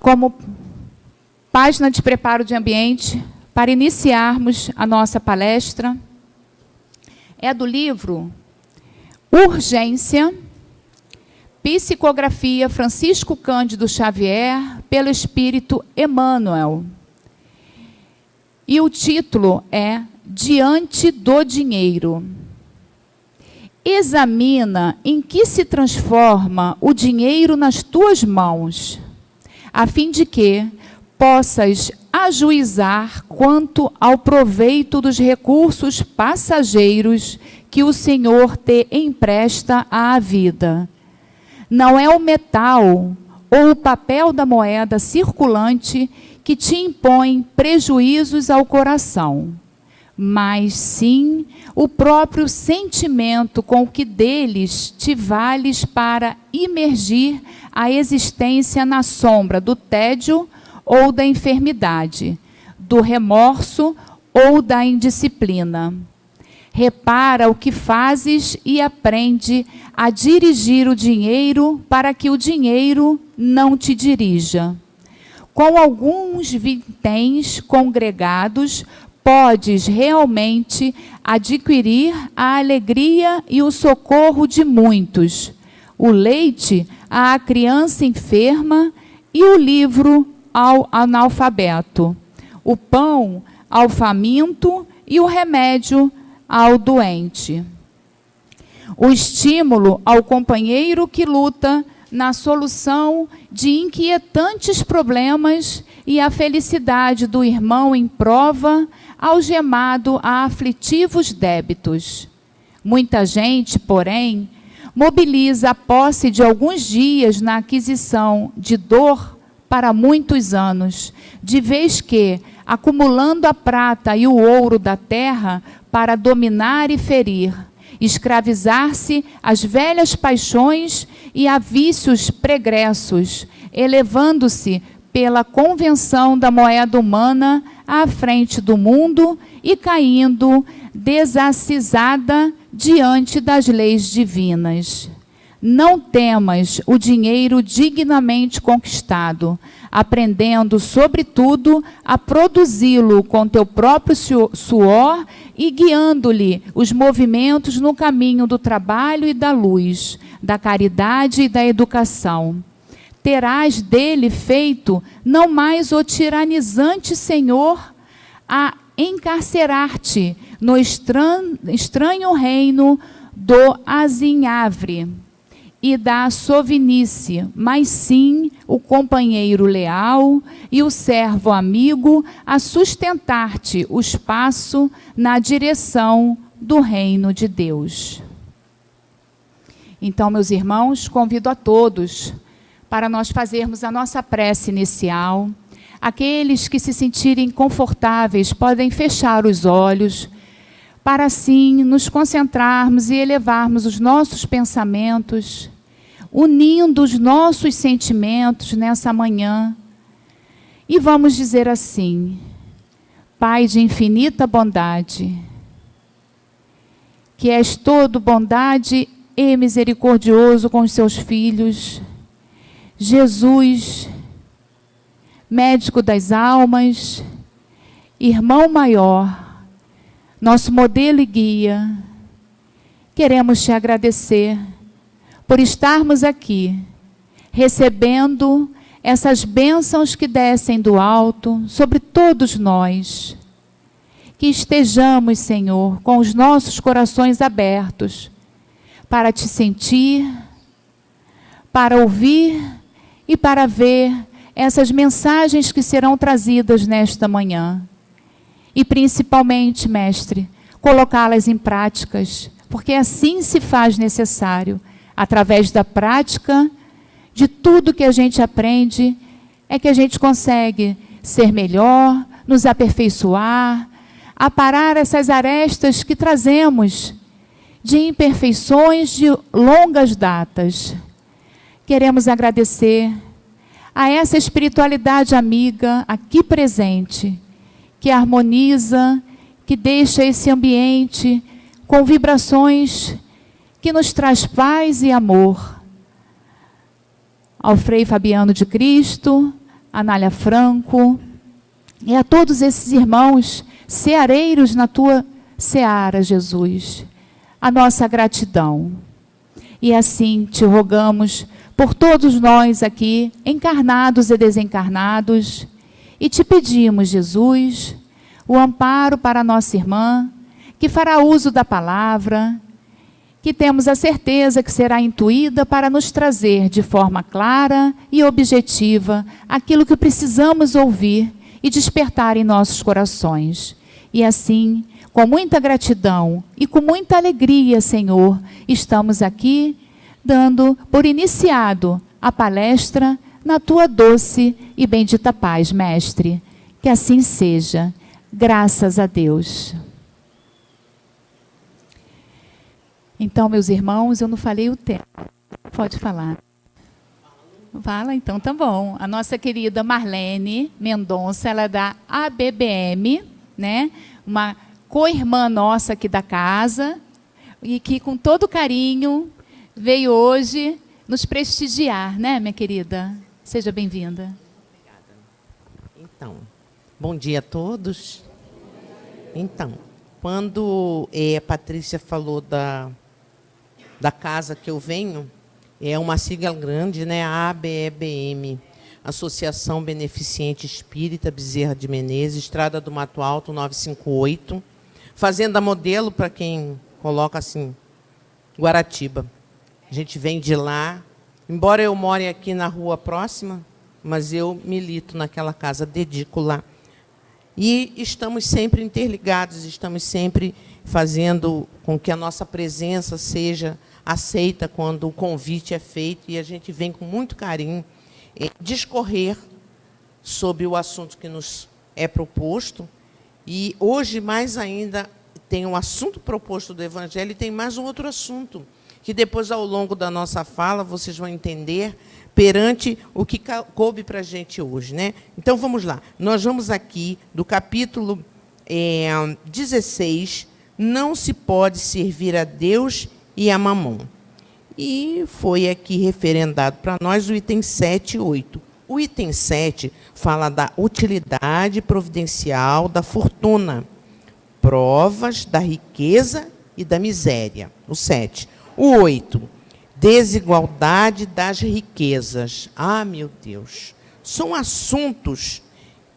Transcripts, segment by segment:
como página de preparo de ambiente, para iniciarmos a nossa palestra, é do livro Urgência, Psicografia Francisco Cândido Xavier, pelo Espírito Emmanuel. E o título é Diante do Dinheiro. Examina em que se transforma o dinheiro nas tuas mãos, a fim de que possas ajuizar quanto ao proveito dos recursos passageiros que o Senhor te empresta à vida. Não é o metal ou o papel da moeda circulante que te impõe prejuízos ao coração, mas sim o próprio sentimento com que deles te vales para imergir a existência na sombra do tédio ou da enfermidade, do remorso ou da indisciplina. Repara o que fazes e aprende a dirigir o dinheiro para que o dinheiro não te dirija. Com alguns vinténs congregados, podes realmente adquirir a alegria e o socorro de muitos, o leite à criança enferma e o livro ao analfabeto, o pão ao faminto e o remédio ao doente. O estímulo ao companheiro que luta na solução de inquietantes problemas e a felicidade do irmão em prova, algemado a aflitivos débitos. Muita gente, porém, mobiliza a posse de alguns dias na aquisição de dor para muitos anos, de vez que, acumulando a prata e o ouro da terra para dominar e ferir, escravizar-se às velhas paixões e a vícios pregressos, elevando-se pela convenção da moeda humana à frente do mundo e caindo desacisada diante das leis divinas. Não temas o dinheiro dignamente conquistado, aprendendo, sobretudo, a produzi-lo com teu próprio suor e guiando-lhe os movimentos no caminho do trabalho e da luz, da caridade e da educação. Terás dele feito não mais o tiranizante senhor a encarcerar-te no estranho reino do azinhavre e da sovinice, mas sim o companheiro leal e o servo amigo a sustentar-te os passos na direção do reino de Deus. Então, meus irmãos, convido a todos para nós fazermos a nossa prece inicial. Aqueles que se sentirem confortáveis podem fechar os olhos, para assim nos concentrarmos e elevarmos os nossos pensamentos, unindo os nossos sentimentos nessa manhã. E vamos dizer assim: Pai de infinita bondade, que és todo bondade e misericordioso com os seus filhos, Jesus, médico das almas, irmão maior, nosso modelo e guia, queremos te agradecer por estarmos aqui, recebendo essas bênçãos que descem do alto sobre todos nós. Que estejamos, Senhor, com os nossos corações abertos para te sentir, para ouvir e para ver essas mensagens que serão trazidas nesta manhã. E principalmente, Mestre, colocá-las em práticas, porque assim se faz necessário. Através da prática, de tudo que a gente aprende, é que a gente consegue ser melhor, nos aperfeiçoar, aparar essas arestas que trazemos de imperfeições de longas datas. Queremos agradecer a essa espiritualidade amiga aqui presente, que harmoniza, que deixa esse ambiente com vibrações que nos traz paz e amor. Ao Frei Fabiano de Cristo, Anália Franco, e a todos esses irmãos ceareiros na tua seara, Jesus, a nossa gratidão. E assim te rogamos por todos nós aqui, encarnados e desencarnados, e te pedimos, Jesus, o amparo para a nossa irmã, que fará uso da palavra, que temos a certeza que será intuída para nos trazer de forma clara e objetiva aquilo que precisamos ouvir e despertar em nossos corações. E assim, com muita gratidão e com muita alegria, Senhor, estamos aqui dando por iniciado a palestra na tua doce e bendita paz, Mestre. Que assim seja. Graças a Deus. Então, meus irmãos, eu não falei o tempo. Pode falar. Fala, então, tá bom. A nossa querida Marlene Mendonça, ela é da ABBM, né? Uma co-irmã nossa aqui da casa, e que com todo carinho veio hoje nos prestigiar, né, minha querida? Seja bem-vinda. Obrigada. Então, bom dia a todos. Então, quando a Patrícia falou da casa que eu venho, é uma sigla grande, né? ABEBM, Associação Beneficente Espírita Bezerra de Menezes, Estrada do Mato Alto, 958. Fazenda Modelo, para quem coloca assim, Guaratiba. A gente vem de lá. Embora eu more aqui na rua próxima, mas eu milito naquela casa, dedico lá. E estamos sempre interligados, estamos sempre fazendo com que a nossa presença seja aceita quando o convite é feito, e a gente vem com muito carinho discorrer sobre o assunto que nos é proposto. E hoje, mais ainda, tem um assunto proposto do Evangelho e tem mais um outro assunto, que depois, ao longo da nossa fala, vocês vão entender perante o que coube para a gente hoje, né? Então, vamos lá. Nós vamos aqui do capítulo 16, não se pode servir a Deus e a Mamon. E foi aqui referendado para nós o item 7 e 8. O item 7 fala da utilidade providencial da fortuna, provas da riqueza e da miséria. O 7. O 8, desigualdade das riquezas. Ah, meu Deus! São assuntos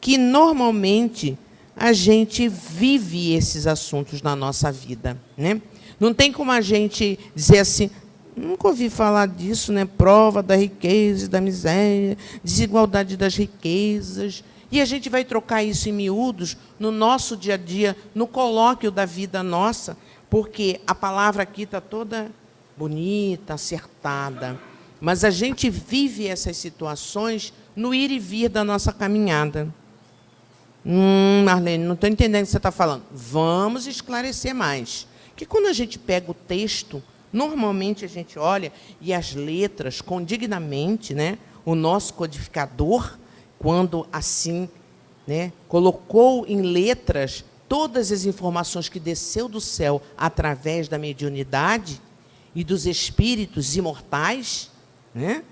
que, normalmente, a gente vive esses assuntos na nossa vida, né? Não tem como a gente dizer assim, nunca ouvi falar disso, né? Prova da riqueza e da miséria, desigualdade das riquezas. E a gente vai trocar isso em miúdos no nosso dia a dia, no colóquio da vida nossa, porque a palavra aqui está toda bonita, acertada, mas a gente vive essas situações no ir e vir da nossa caminhada. Marlene, não estou entendendo o que você está falando. Vamos esclarecer mais. Que quando a gente pega o texto, normalmente a gente olha e as letras, condignamente, né, o nosso codificador, quando assim, né, colocou em letras todas as informações que desceu do céu através da mediunidade e dos espíritos imortais, né,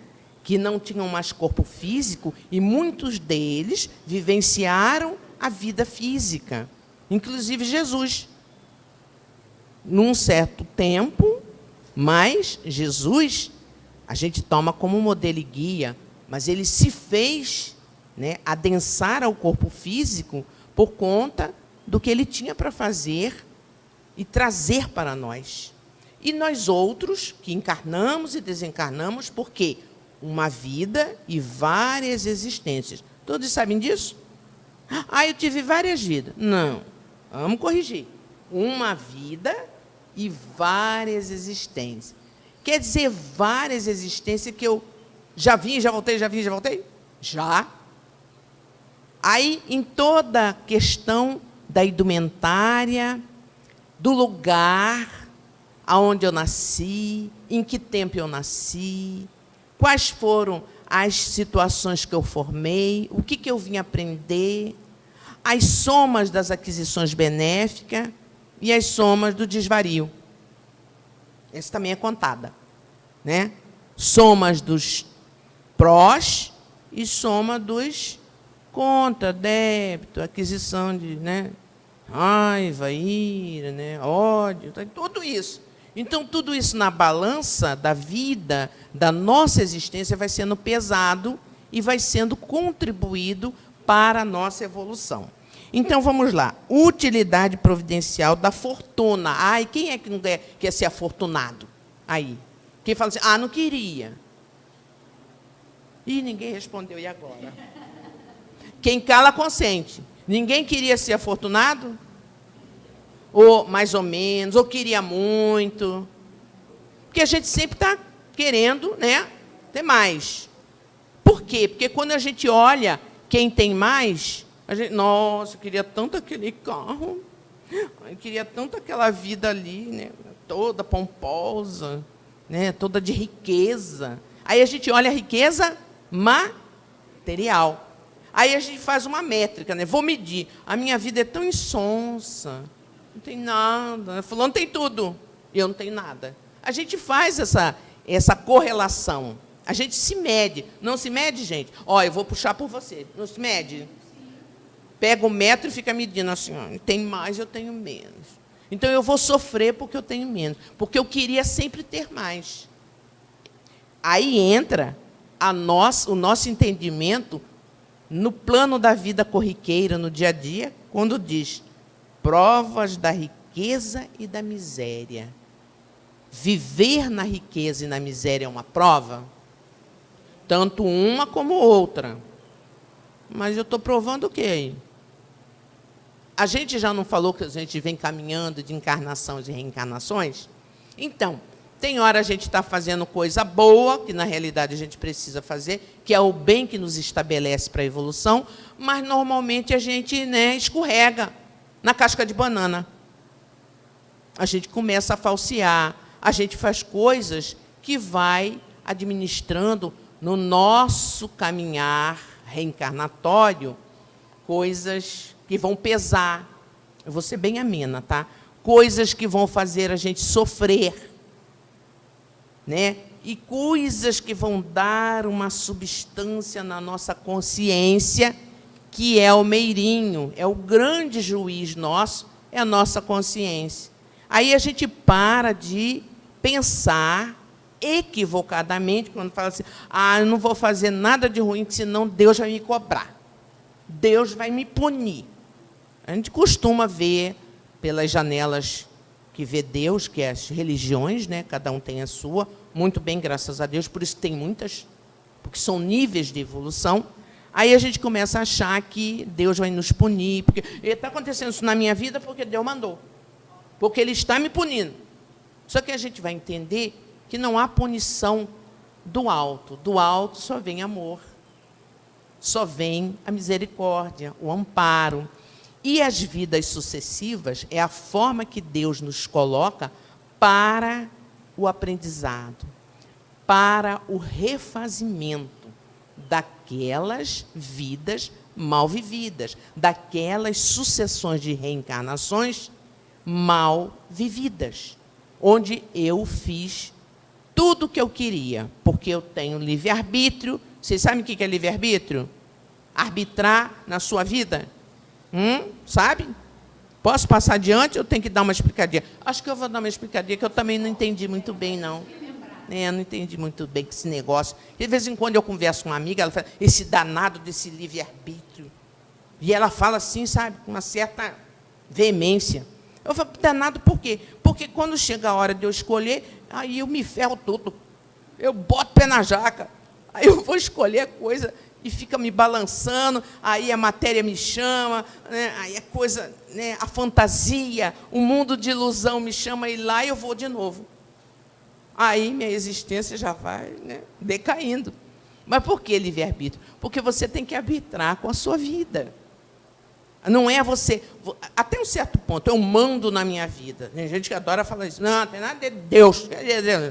que não tinham mais corpo físico, e muitos deles vivenciaram a vida física, inclusive Jesus. Num certo tempo, mas Jesus, a gente toma como modelo e guia, mas ele se fez, né, adensar ao corpo físico por conta do que ele tinha para fazer e trazer para nós. E nós outros, que encarnamos e desencarnamos, porque uma vida e várias existências. Todos sabem disso? Ah, eu tive várias vidas. Não, vamos corrigir. Uma vida e várias existências. Quer dizer, várias existências que eu já vim, já voltei, já vim, já voltei? Já. Aí, em toda a questão da indumentária, do lugar aonde eu nasci, em que tempo eu nasci, quais foram as situações que eu formei, o que eu vim aprender, as somas das aquisições benéficas e as somas do desvario. Essa também é contada, né? Somas dos prós e soma dos conta, débito, aquisição de, né, raiva, ira, né, ódio, tudo isso. Então, tudo isso na balança da vida, da nossa existência, vai sendo pesado e vai sendo contribuído para a nossa evolução. Então, vamos lá. Utilidade providencial da fortuna. Ai, quem é que não quer ser afortunado? Aí. Quem fala assim, não queria. Ih, ninguém respondeu, e agora? Quem cala, consente. Ninguém queria ser afortunado? Ou mais ou menos, ou queria muito. Porque a gente sempre está querendo, né, ter mais. Por quê? Porque quando a gente olha quem tem mais, a gente, nossa, eu queria tanto aquele carro, eu queria tanto aquela vida ali, né, toda pomposa, né, toda de riqueza. Aí a gente olha a riqueza material. Aí a gente faz uma métrica, né? Vou medir. A minha vida é tão insonsa, não tem nada. Fulano tem tudo, e eu não tenho nada. A gente faz essa correlação. A gente se mede. Não se mede, gente? Ó, eu vou puxar por você. Não se mede? Pega o metro e fica medindo assim. Ó, tem mais, eu tenho menos. Então, eu vou sofrer porque eu tenho menos. Porque eu queria sempre ter mais. Aí entra o nosso entendimento no plano da vida corriqueira, no dia a dia, quando diz provas da riqueza e da miséria. Viver na riqueza e na miséria é uma prova? Tanto uma como outra. Mas eu estou provando o quê aí? A gente já não falou que a gente vem caminhando de encarnações e reencarnações? Então, tem hora a gente está fazendo coisa boa, que na realidade a gente precisa fazer, que é o bem que nos estabelece para a evolução, mas normalmente a gente, né, escorrega na casca de banana. A gente começa a falsear, a gente faz coisas que vai administrando no nosso caminhar reencarnatório, coisas que vão pesar. Eu vou ser bem amena, tá? Coisas que vão fazer a gente sofrer, né? E coisas que vão dar uma substância na nossa consciência, que é o meirinho, é o grande juiz nosso, é a nossa consciência. Aí a gente para de pensar equivocadamente, quando fala assim, eu não vou fazer nada de ruim, senão Deus vai me cobrar. Deus vai me punir. A gente costuma ver pelas janelas que vê Deus, que é as religiões, né? Cada um tem a sua, muito bem, graças a Deus, por isso tem muitas, porque são níveis de evolução. Aí a gente começa a achar que Deus vai nos punir, porque está acontecendo isso na minha vida porque Deus mandou, porque Ele está me punindo. Só que a gente vai entender que não há punição do alto só vem amor, só vem a misericórdia, o amparo. E as vidas sucessivas é a forma que Deus nos coloca para o aprendizado, para o refazimento daquelas vidas mal vividas, daquelas sucessões de reencarnações mal vividas, onde eu fiz tudo o que eu queria, porque eu tenho livre-arbítrio. Vocês sabem o que é livre-arbítrio? Arbitrar na sua vida. Sabe? Posso passar adiante ou tenho que dar uma explicadinha? Acho que eu vou dar uma explicadinha, que eu também não entendi muito bem, não. Não entendi muito bem esse negócio. De vez em quando eu converso com uma amiga, ela fala, esse danado desse livre-arbítrio. E ela fala assim, sabe, com uma certa veemência. Eu falo, danado por quê? Porque quando chega a hora de eu escolher, aí eu me ferro todo. Eu boto o pé na jaca. Aí eu vou escolher a coisa e fica me balançando, aí a matéria me chama, né? Aí a coisa, né? A fantasia, o mundo de ilusão me chama, e lá eu vou de novo. Aí minha existência já vai, né, decaindo. Mas por que livre-arbítrio? Porque você tem que arbitrar com a sua vida. Não é você... Até um certo ponto, eu mando na minha vida. Tem gente que adora falar isso. Não, tem nada de Deus.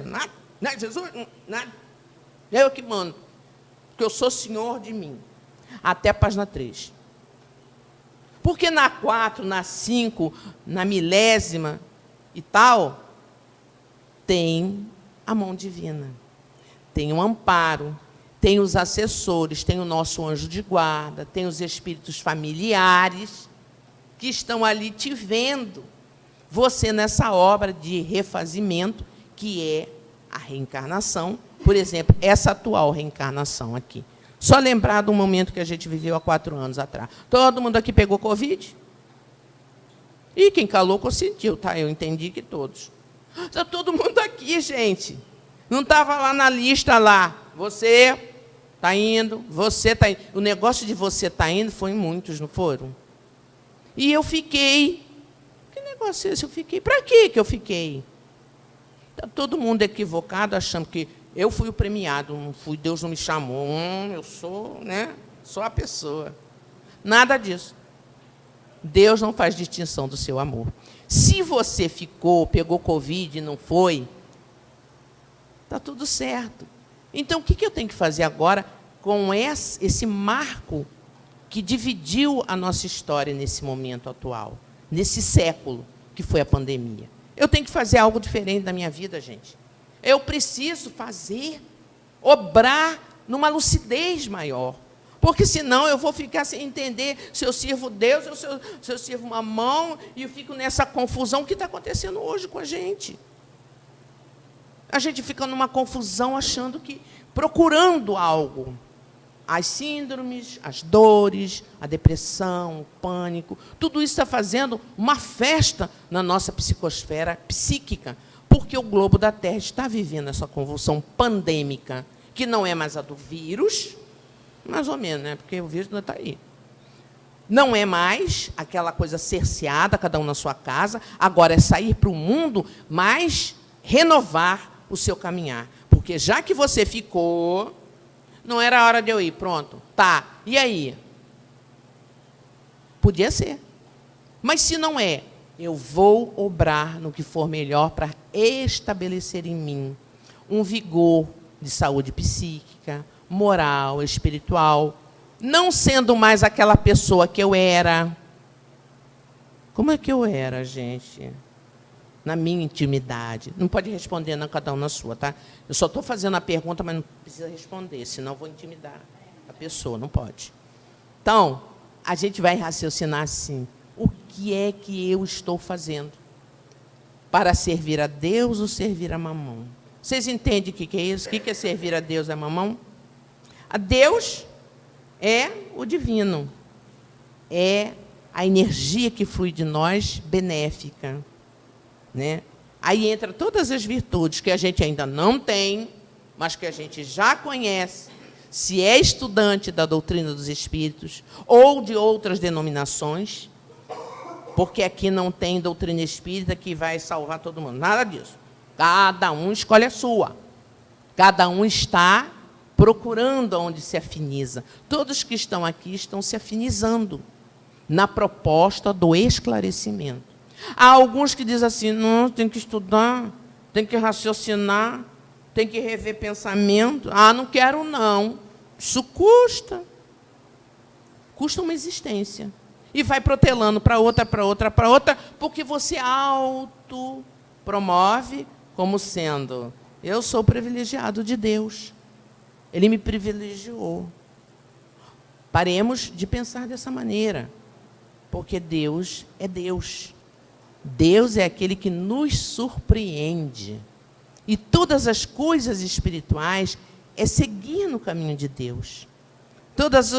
Nada, não é Jesus, nada. É eu que mando. Porque eu sou senhor de mim. Até a página 3. Porque na 4, na 5, na milésima e tal, tem a mão divina. Tem um amparo. tem os assessores, tem o nosso anjo de guarda, tem os espíritos familiares que estão ali te vendo, você nessa obra de refazimento, que é a reencarnação, por exemplo, essa atual reencarnação aqui. Só lembrar do momento que a gente viveu há 4 anos atrás. Todo mundo aqui pegou Covid? E quem calou consentiu, tá? Eu entendi que todos. Está todo mundo aqui, gente. Não estava lá na lista lá. Você está indo, você está indo. O negócio de você está indo foi em muitos, não foram? E eu fiquei. Que negócio é esse? Eu fiquei. Para que eu fiquei? Está todo mundo equivocado, achando que eu fui o premiado, não fui, Deus não me chamou. Eu sou, né? Sou a pessoa. Nada disso. Deus não faz distinção do seu amor. Se você ficou, pegou Covid e não foi, está tudo certo. Então, o que eu tenho que fazer agora com esse marco que dividiu a nossa história nesse momento atual, nesse século que foi a pandemia? Eu tenho que fazer algo diferente da minha vida, gente. Eu preciso fazer, obrar numa lucidez maior. Porque, senão, eu vou ficar sem entender se eu sirvo Deus ou se eu sirvo Mamão, e eu fico nessa confusão. O que está acontecendo hoje com a gente? A gente fica numa confusão achando que, procurando algo. As síndromes, as dores, a depressão, o pânico, tudo isso está fazendo uma festa na nossa psicosfera psíquica, porque o globo da Terra está vivendo essa convulsão pandêmica, que não é mais a do vírus, mais ou menos, né? Porque o vírus ainda está aí. Não é mais aquela coisa cerceada, cada um na sua casa, agora é sair para o mundo, mas renovar o seu caminhar. Porque já que você ficou, não era a hora de eu ir, pronto, tá, e aí? Podia ser. Mas se não é, eu vou obrar no que for melhor para estabelecer em mim um vigor de saúde psíquica, moral, espiritual, não sendo mais aquela pessoa que eu era. Como é que eu era, gente? Na minha intimidade. Não pode responder, não, cada um na sua, tá? Eu só estou fazendo a pergunta, mas não precisa responder, senão eu vou intimidar a pessoa, não pode. Então, a gente vai raciocinar assim, o que é que eu estou fazendo para servir a Deus ou servir a Mamão? Vocês entendem o que é isso? O que é servir a Deus e a Mamão? A Deus é o divino, é a energia que flui de nós, benéfica, né? Aí entra todas as virtudes que a gente ainda não tem, mas que a gente já conhece, se é estudante da doutrina dos espíritos ou de outras denominações, porque aqui não tem doutrina espírita que vai salvar todo mundo, nada disso. Cada um escolhe a sua. Cada um está procurando onde se afiniza. Todos que estão aqui estão se afinizando na proposta do esclarecimento. Há alguns que dizem assim, não, tem que estudar, tem que raciocinar, tem que rever pensamento. Ah, não quero não. Isso custa. Custa uma existência. E vai protelando para outra, para outra, para outra, porque você autopromove como sendo, eu sou privilegiado de Deus. Ele me privilegiou. Paremos de pensar dessa maneira, porque Deus é Deus. Deus é aquele que nos surpreende. E todas as coisas espirituais é seguir no caminho de Deus. Todas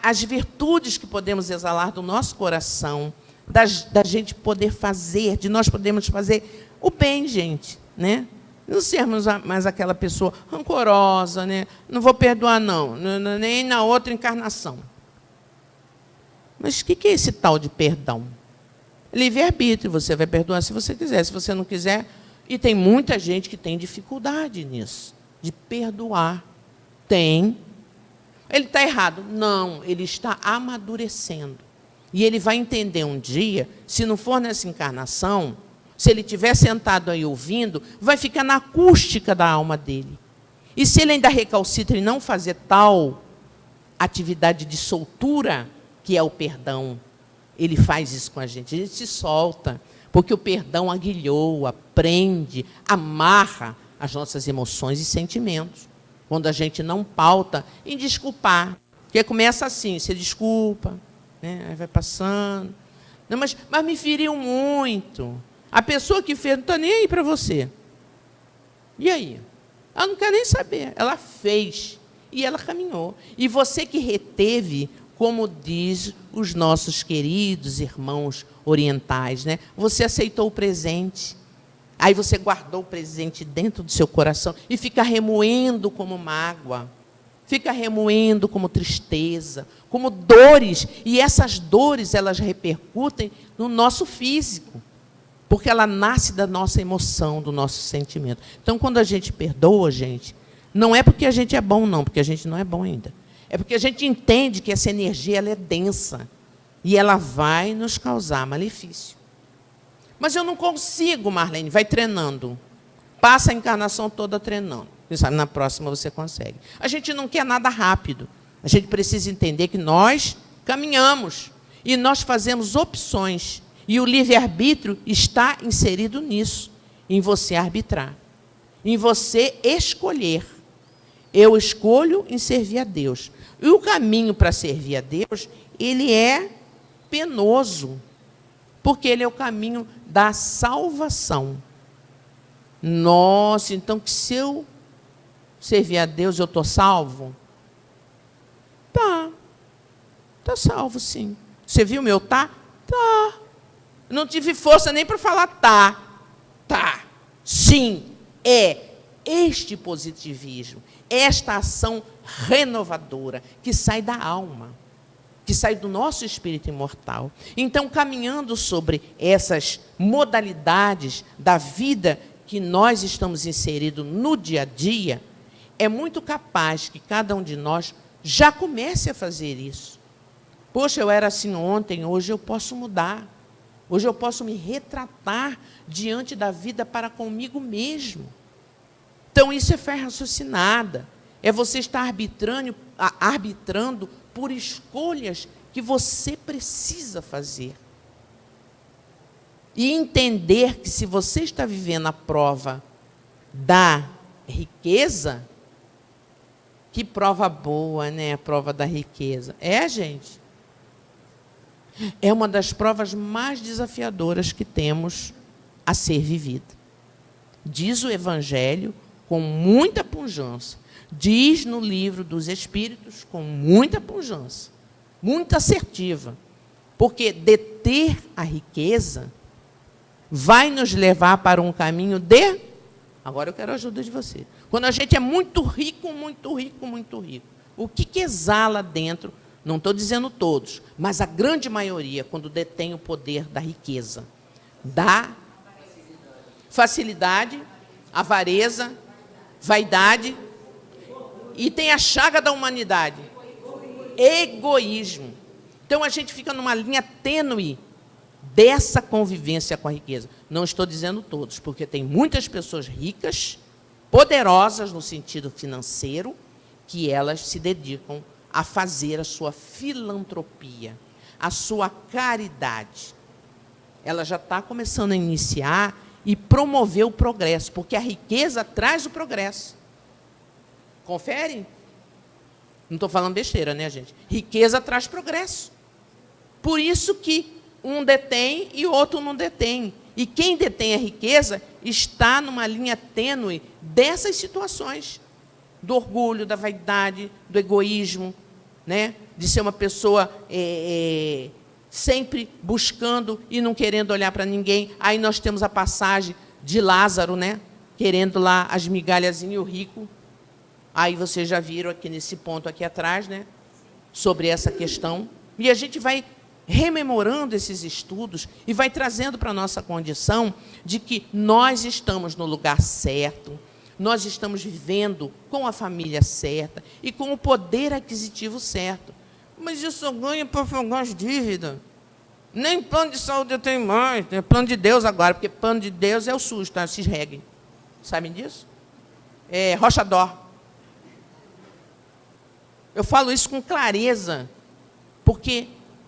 as virtudes que podemos exalar do nosso coração, da gente poder fazer, de nós podermos fazer o bem, gente, né? Não sermos mais aquela pessoa rancorosa, né? Não vou perdoar, não, nem na outra encarnação. Mas o que é esse tal de perdão? Livre-arbítrio, você vai perdoar se você quiser, se você não quiser. E tem muita gente que tem dificuldade nisso, de perdoar. Tem. Ele está errado? Não, ele está amadurecendo. E ele vai entender um dia, se não for nessa encarnação, se ele estiver sentado aí ouvindo, vai ficar na acústica da alma dele. E se ele ainda recalcitra em não fazer tal atividade de soltura, que é o perdão, ele faz isso com a gente se solta, porque o perdão aguilhoa, prende, amarra as nossas emoções e sentimentos. quando a gente não pauta em desculpar. Porque começa assim, você desculpa, né? Aí vai passando. Não, mas me feriu muito. A pessoa que fez não está nem aí para você. E aí? Ela não quer nem saber. Ela fez e ela caminhou. E você que reteve, como diz os nossos queridos irmãos orientais, né? Você aceitou o presente. Aí você guardou o presente dentro do seu coração e fica remoendo como mágoa, fica remoendo como tristeza, como dores. E essas dores, elas repercutem no nosso físico, porque ela nasce da nossa emoção, do nosso sentimento. Então, quando a gente perdoa, gente, não é porque a gente é bom, não, porque a gente não é bom ainda. É porque a gente entende que essa energia ela é densa e ela vai nos causar malefício. Mas eu não consigo, Marlene. Vai treinando. Passa a encarnação toda treinando. Quem sabe na próxima você consegue. A gente não quer nada rápido. A gente precisa entender que nós caminhamos e nós fazemos opções. E o livre-arbítrio está inserido nisso, em você arbitrar, em você escolher. Eu escolho em servir a Deus. E o caminho para servir a Deus, ele é penoso, porque ele é o caminho da salvação. Nossa, então que se eu servir a Deus, eu estou salvo? Tá salvo, sim. Você viu meu tá? Tá. Não tive força nem para falar tá. Tá. Sim, é este positivismo, esta ação renovadora que sai da alma, que sai do nosso espírito imortal. Então, caminhando sobre essas modalidades da vida que nós estamos inseridos no dia a dia, é muito capaz que cada um de nós já comece a fazer isso. Poxa, eu era assim ontem, hoje eu posso mudar. Hoje eu posso me retratar diante da vida para comigo mesmo. Então, isso é fé raciocinada. É você estar arbitrando por escolhas que você precisa fazer. E entender que se você está vivendo a prova da riqueza, que prova boa, né? A prova da riqueza. É, gente. É uma das provas mais desafiadoras que temos a ser vivida. Diz o Evangelho com muita pujança. Diz no livro dos Espíritos com muita pujança, muito assertiva. Porque deter a riqueza vai nos levar para um caminho de... Agora eu quero a ajuda de você. Quando a gente é muito rico, muito rico, muito rico, o que exala dentro? Não estou dizendo todos, mas a grande maioria, quando detém o poder da riqueza, da facilidade, avareza, vaidade, e tem a chaga da humanidade, egoísmo. Então, a gente fica numa linha tênue dessa convivência com a riqueza. Não estou dizendo todos, porque tem muitas pessoas ricas, poderosas no sentido financeiro, que elas se dedicam a fazer a sua filantropia, a sua caridade. Ela já está começando a iniciar e promover o progresso, porque a riqueza traz o progresso. Confere? Não estou falando besteira, né, gente? Riqueza traz progresso. Por isso que um detém e o outro não detém. E quem detém a riqueza está numa linha tênue dessas situações. Do orgulho, da vaidade, do egoísmo, né? De ser uma pessoa sempre buscando e não querendo olhar para ninguém. Aí nós temos a passagem de Lázaro, né? Querendo lá as migalhazinhas e o rico. Aí vocês já viram aqui nesse ponto aqui atrás, né? Sobre essa questão. E a gente vai rememorando esses estudos e vai trazendo para a nossa condição de que nós estamos no lugar certo, nós estamos vivendo com a família certa e com o poder aquisitivo certo. Mas eu só ganho para pagar as dívidas. Nem plano de saúde eu tenho mais. É plano de Deus agora, porque plano de Deus é o SUS, tá? Se reguem. Sabem disso? É Rochador. Eu falo isso com clareza, porque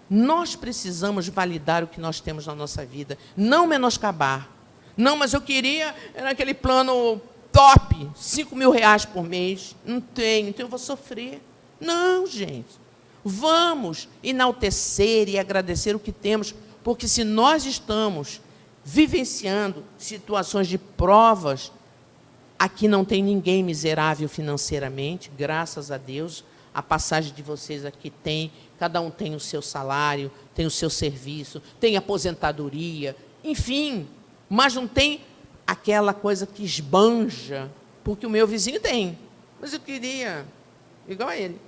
nós precisamos validar o que nós temos na nossa vida, não menoscabar. Não, mas eu queria naquele plano top, 5 mil reais por mês. Não tenho, então eu vou sofrer. Não, gente. Vamos enaltecer e agradecer o que temos, porque se nós estamos vivenciando situações de provas, aqui não tem ninguém miserável financeiramente, graças a Deus. A passagem de vocês aqui tem, cada um tem o seu salário, tem o seu serviço, tem aposentadoria, enfim, mas não tem aquela coisa que esbanja, porque o meu vizinho tem, mas eu queria igual a ele.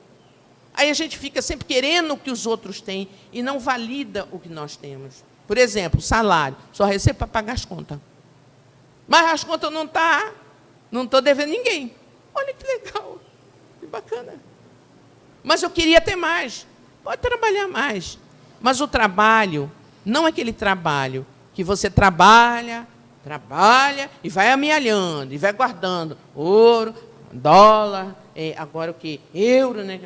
Aí a gente fica sempre querendo o que os outros têm e não valida o que nós temos. Por exemplo, salário, só recebo para pagar as contas. Mas as contas não estou devendo ninguém. Olha que legal, que bacana. Mas eu queria ter mais. Pode trabalhar mais. Mas o trabalho não é aquele trabalho que você trabalha e vai amealhando, e vai guardando ouro, dólar, agora o que? Euro, né?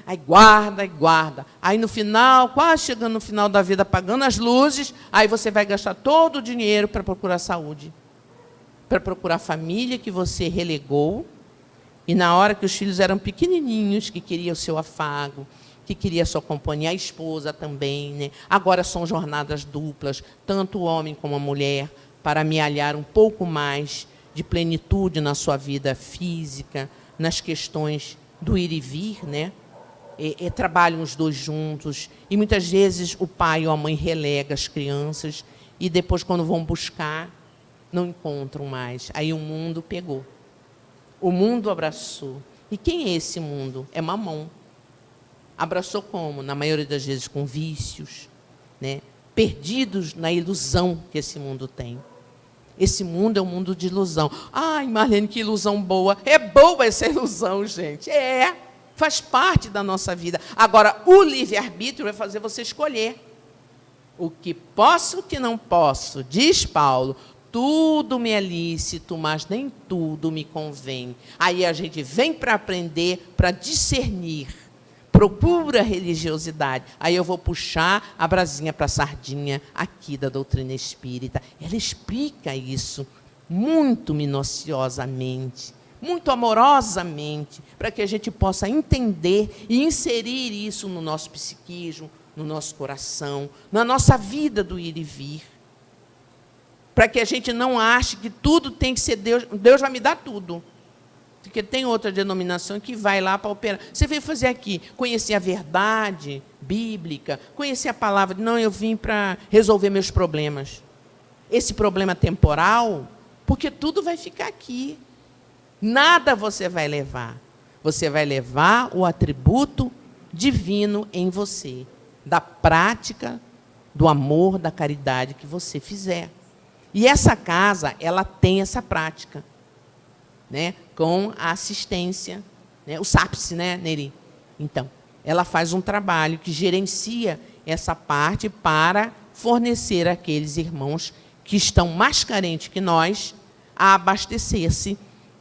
Aí guarda. Aí no final, quase chegando no final da vida, apagando as luzes, aí você vai gastar todo o dinheiro para procurar saúde, para procurar a família que você relegou, e na hora que os filhos eram pequenininhos, que queria o seu afago, que queria a sua companhia, a esposa também, né? Agora são jornadas duplas, tanto o homem como a mulher, para amealhar um pouco mais de plenitude na sua vida física, nas questões do ir e vir, né? Trabalham os dois juntos, e muitas vezes o pai ou a mãe relega as crianças, e depois, quando vão buscar, não encontram mais. Aí o mundo pegou. O mundo abraçou. E quem é esse mundo? É Mamon. Abraçou como? Na maioria das vezes com vícios, né? Perdidos na ilusão que esse mundo tem. Esse mundo é um mundo de ilusão. Ai, Marlene, que ilusão boa. É boa essa ilusão, gente. Faz parte da nossa vida. Agora, o livre-arbítrio vai fazer você escolher. O que posso, o que não posso. Diz Paulo, tudo me é lícito, mas nem tudo me convém. Aí a gente vem para aprender, para discernir. Procura religiosidade. Aí eu vou puxar a brasinha para a sardinha aqui da doutrina espírita. Ela explica isso muito minuciosamente, muito amorosamente, para que a gente possa entender e inserir isso no nosso psiquismo, no nosso coração, na nossa vida do ir e vir. Para que a gente não ache que tudo tem que ser Deus. Deus vai me dar tudo. Porque tem outra denominação que vai lá para operar. Você veio fazer aqui, conhecer a verdade bíblica, conhecer a palavra. Não, eu vim para resolver meus problemas. Esse problema temporal, porque tudo vai ficar aqui. Nada você vai levar. Você vai levar o atributo divino em você, da prática, do amor, da caridade que você fizer. E essa casa, ela tem essa prática, né? Com a assistência, né? O SAPS, né, Neri? Então, ela faz um trabalho que gerencia essa parte para fornecer àqueles irmãos que estão mais carentes que nós a abastecer-se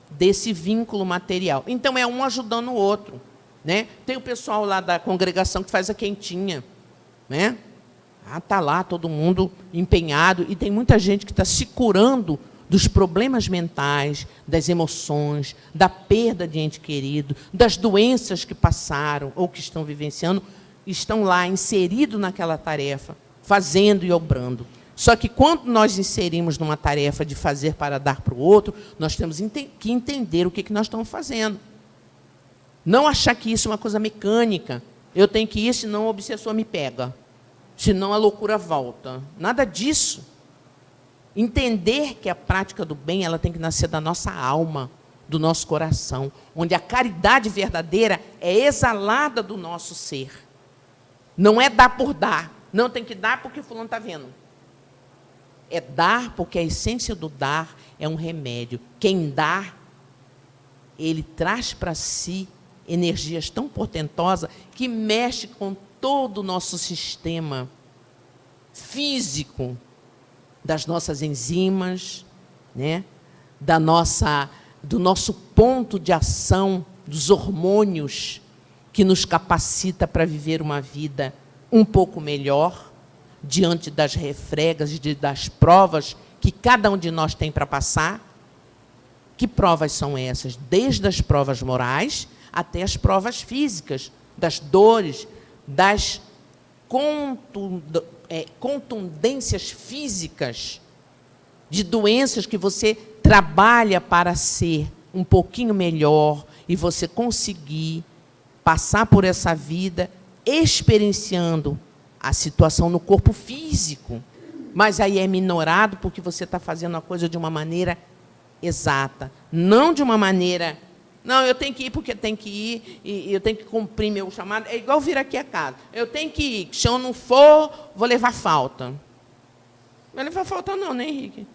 desse vínculo material. Então, é um ajudando o outro, né? Tem o pessoal lá da congregação que faz a quentinha, né? Está lá todo mundo empenhado, e tem muita gente que está se curando dos problemas mentais, das emoções, da perda de ente querido, das doenças que passaram ou que estão vivenciando, estão lá inseridos naquela tarefa, fazendo e obrando. Só que quando nós inserimos numa tarefa de fazer para dar para o outro, nós temos que entender o que nós estamos fazendo. Não achar que isso é uma coisa mecânica. Eu tenho que ir, senão o obsessor me pega. Senão a loucura volta. Nada disso. Entender que a prática do bem, ela tem que nascer da nossa alma, do nosso coração, onde a caridade verdadeira é exalada do nosso ser. Não é dar por dar. Não, tem que dar porque fulano está vendo. É dar porque a essência do dar é um remédio. Quem dá, ele traz para si energias tão portentosas que mexe com todo o nosso sistema físico, das nossas enzimas, né? Do nosso ponto de ação, dos hormônios que nos capacita para viver uma vida um pouco melhor, diante das refregas e das provas que cada um de nós tem para passar. Que provas são essas? Desde as provas morais até as provas físicas, das dores, das contundências físicas, de doenças que você trabalha para ser um pouquinho melhor e você conseguir passar por essa vida experienciando a situação no corpo físico, mas aí é minorado porque você está fazendo a coisa de uma maneira exata, não de uma maneira, não, eu tenho que ir porque tenho que ir, e eu tenho que cumprir meu chamado, é igual vir aqui a casa, eu tenho que ir, se eu não for, vou levar falta. Não vai levar falta não, né, Henrique?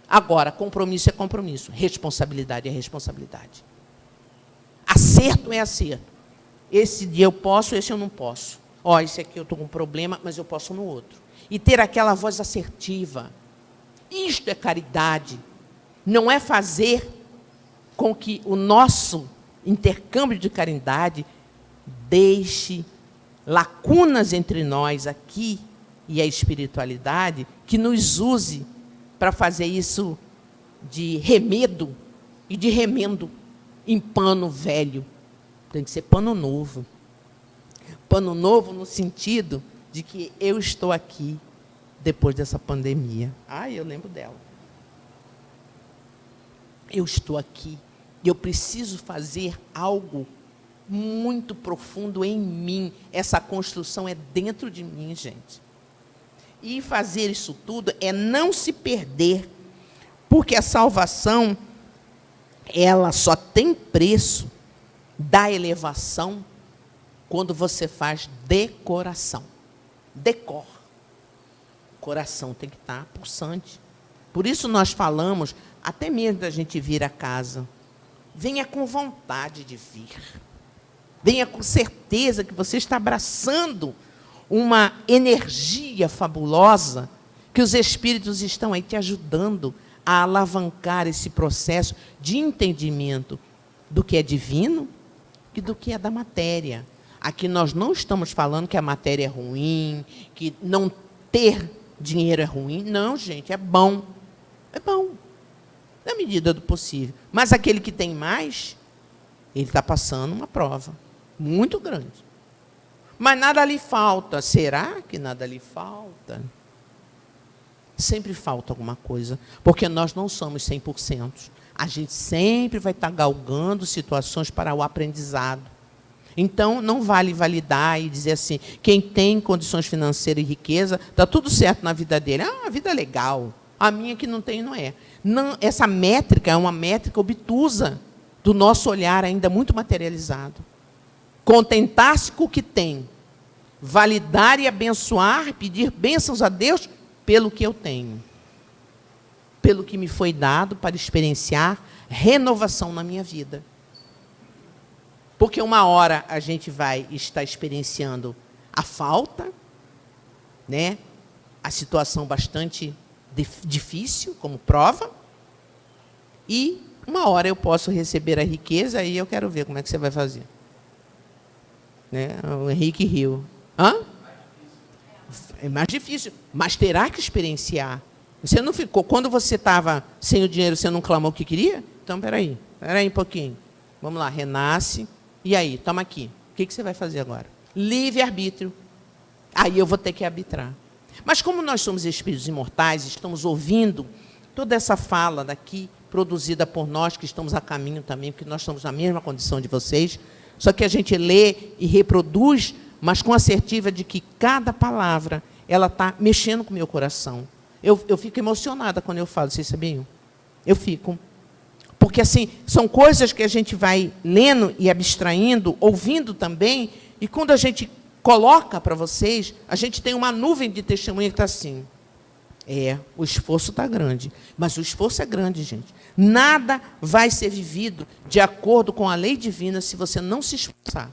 Agora, compromisso é compromisso, responsabilidade é responsabilidade. Acerto é acerto. Esse dia eu posso, esse eu não posso. Ó, esse aqui eu estou com um problema, mas eu posso no outro. E ter aquela voz assertiva. Isto é caridade. Não é fazer com que o nosso intercâmbio de caridade deixe lacunas entre nós aqui e a espiritualidade, que nos use para fazer isso de remedo e de remendo em pano velho. Tem que ser pano novo. Pano novo no sentido de que eu estou aqui depois dessa pandemia. Ai, eu lembro dela. Eu estou aqui e eu preciso fazer algo muito profundo em mim. Essa construção é dentro de mim, gente. E fazer isso tudo é não se perder, porque a salvação, ela só tem preço da elevação quando você faz decoração. Decor. O coração tem que estar pulsante. Por isso nós falamos, até mesmo da gente vir a casa, venha com vontade de vir. Venha com certeza que você está abraçando uma energia fabulosa, que os espíritos estão aí te ajudando a alavancar esse processo de entendimento do que é divino e do que é da matéria. Aqui nós não estamos falando que a matéria é ruim, que não ter dinheiro é ruim. Não, gente, é bom. É bom, na medida do possível. Mas aquele que tem mais, ele está passando uma prova muito grande. Mas nada lhe falta. Será que nada lhe falta? Sempre falta alguma coisa, porque nós não somos 100%. A gente sempre vai estar galgando situações para o aprendizado. Então, não vale validar e dizer assim, quem tem condições financeiras e riqueza, está tudo certo na vida dele. Ah, a vida é legal. A minha que não tem, não é. Não, essa métrica é uma métrica obtusa do nosso olhar ainda muito materializado. Contentar-se com o que tem, validar e abençoar, pedir bênçãos a Deus pelo que eu tenho, pelo que me foi dado para experienciar renovação na minha vida. Porque uma hora a gente vai estar experienciando a falta, né? A situação bastante difícil, como prova, e uma hora eu posso receber a riqueza e eu quero ver como é que você vai fazer. Né? O Henrique riu. Hã? É mais difícil, mas terá que experienciar. Você não ficou, quando você estava sem o dinheiro, você não clamou o que queria? Então, espera aí um pouquinho. Vamos lá, renasce. E aí, toma aqui. O que você vai fazer agora? Livre-arbítrio. Aí eu vou ter que arbitrar. Mas como nós somos espíritos imortais, estamos ouvindo toda essa fala daqui, produzida por nós, que estamos a caminho também, porque nós estamos na mesma condição de vocês, só que a gente lê e reproduz, mas com a assertiva de que cada palavra, ela está mexendo com o meu coração. Eu fico emocionada quando eu falo, vocês sabiam? Eu fico. Porque, assim, são coisas que a gente vai lendo e abstraindo, ouvindo também, e quando a gente coloca para vocês, a gente tem uma nuvem de testemunha que está assim. O esforço está grande. Mas o esforço é grande, gente. Nada vai ser vivido de acordo com a lei divina se você não se esforçar.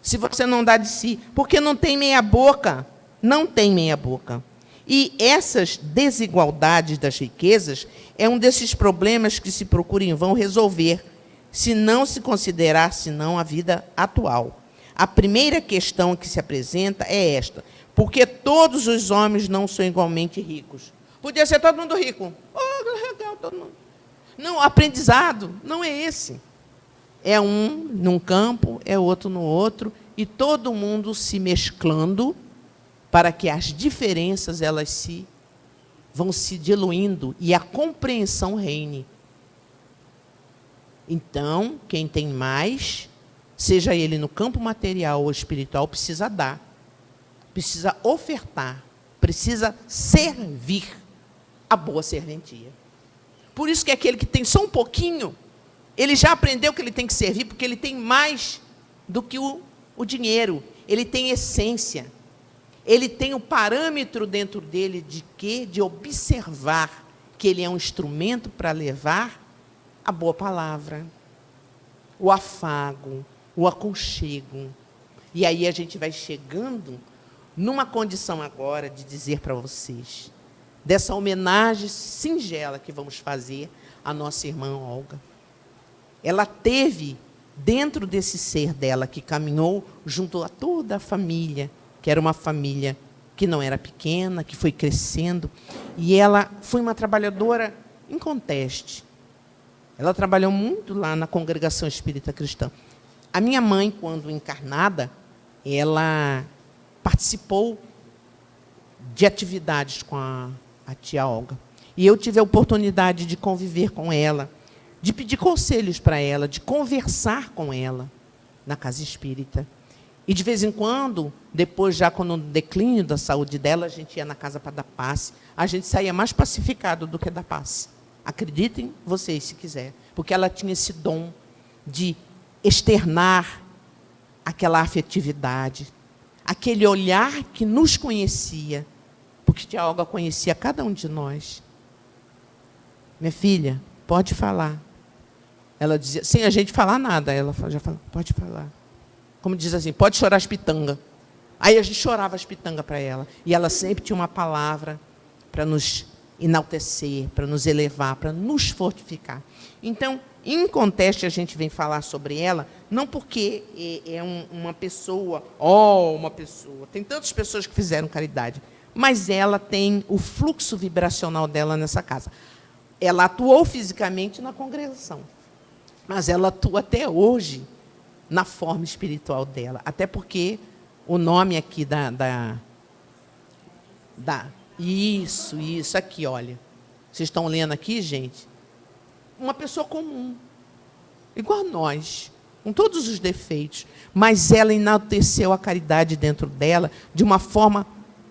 Se você não dá de si. Porque não tem meia boca. Não tem meia boca. E essas desigualdades das riquezas é um desses problemas que se procura em vão resolver, se não se considerar, senão, a vida atual. A primeira questão que se apresenta é esta: por que todos os homens não são igualmente ricos? Podia ser todo mundo rico. Oh, legal, todo mundo. Não, o aprendizado não é esse. É um num campo, é outro no outro, e todo mundo se mesclando para que as diferenças elas vão se diluindo e a compreensão reine. Então, quem tem mais, seja ele no campo material ou espiritual, precisa dar, precisa ofertar, precisa servir a boa serventia. Por isso que aquele que tem só um pouquinho, ele já aprendeu que ele tem que servir, porque ele tem mais do que o dinheiro. Ele tem essência. Ele tem o parâmetro dentro dele de quê? De observar que ele é um instrumento para levar a boa palavra, o afago, o aconchego. E aí a gente vai chegando numa condição agora de dizer para vocês, dessa homenagem singela que vamos fazer à nossa irmã Olga. Ela teve, dentro desse ser dela, que caminhou junto a toda a família, que era uma família que não era pequena, que foi crescendo, e ela foi uma trabalhadora inconteste. Ela trabalhou muito lá na Congregação Espírita Cristã. A minha mãe, quando encarnada, ela participou de atividades com a tia Olga. E eu tive a oportunidade de conviver com ela, de pedir conselhos para ela, de conversar com ela na casa espírita. E, de vez em quando, depois, já quando no declínio da saúde dela, a gente ia na casa para dar passe. A gente saía mais pacificado do que dar passe. Acreditem vocês, se quiser. Porque ela tinha esse dom de externar aquela afetividade, aquele olhar que nos conhecia, porque tia Olga conhecia cada um de nós. Minha filha, pode falar. Ela dizia, sem a gente falar nada, ela já falou, pode falar. Como diz assim, pode chorar as pitangas. Aí a gente chorava as pitangas para ela. E ela sempre tinha uma palavra para nos enaltecer, para nos elevar, para nos fortificar. Então, em contexto, a gente vem falar sobre ela, não porque é uma pessoa, uma pessoa. Tem tantas pessoas que fizeram caridade, mas ela tem o fluxo vibracional dela nessa casa. Ela atuou fisicamente na congregação, mas ela atua até hoje na forma espiritual dela. Até porque o nome aqui Isso aqui, olha. Vocês estão lendo aqui, gente? Uma pessoa comum, igual a nós, com todos os defeitos, mas ela enalteceu a caridade dentro dela de uma forma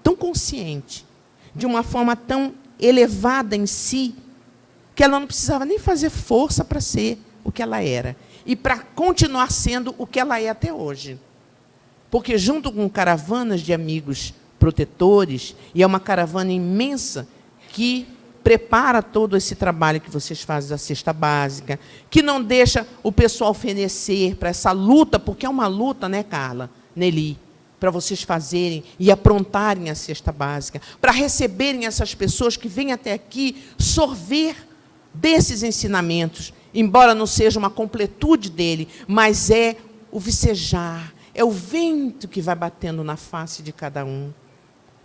tão consciente, de uma forma tão elevada em si, que ela não precisava nem fazer força para ser o que ela era. E para continuar sendo o que ela é até hoje. Porque, junto com caravanas de amigos protetores, e é uma caravana imensa que prepara todo esse trabalho que vocês fazem da cesta básica, que não deixa o pessoal fenecer para essa luta, porque é uma luta, né, Carla, Nelly, para vocês fazerem e aprontarem a cesta básica, para receberem essas pessoas que vêm até aqui sorver desses ensinamentos, embora não seja uma completude dele, mas é o vicejar, é o vento que vai batendo na face de cada um,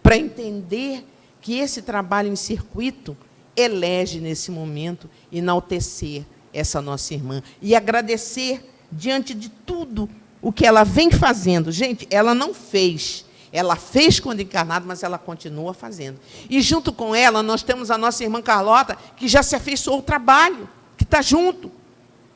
para entender que esse trabalho em circuito elege, nesse momento, enaltecer essa nossa irmã e agradecer diante de tudo o que ela vem fazendo. Gente, ela não fez. Ela fez quando encarnada, mas ela continua fazendo. E, junto com ela, nós temos a nossa irmã Carlota, que já se afeiçoou ao trabalho, que está junto.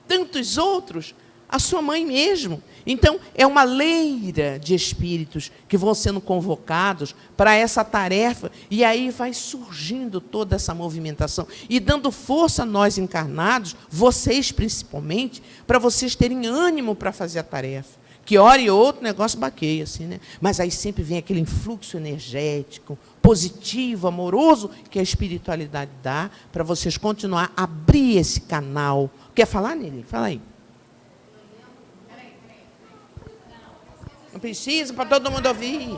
Tantos outros, a sua mãe mesmo. Então, é uma leira de espíritos que vão sendo convocados para essa tarefa, e aí vai surgindo toda essa movimentação, e dando força a nós encarnados, vocês principalmente, para vocês terem ânimo para fazer a tarefa. Que hora e outra o negócio baqueia, assim, né? Mas aí sempre vem aquele influxo energético, positivo, amoroso, que a espiritualidade dá, para vocês continuar a abrir esse canal. Quer falar, Nelly? Fala aí. Não precisa, para todo mundo ouvir.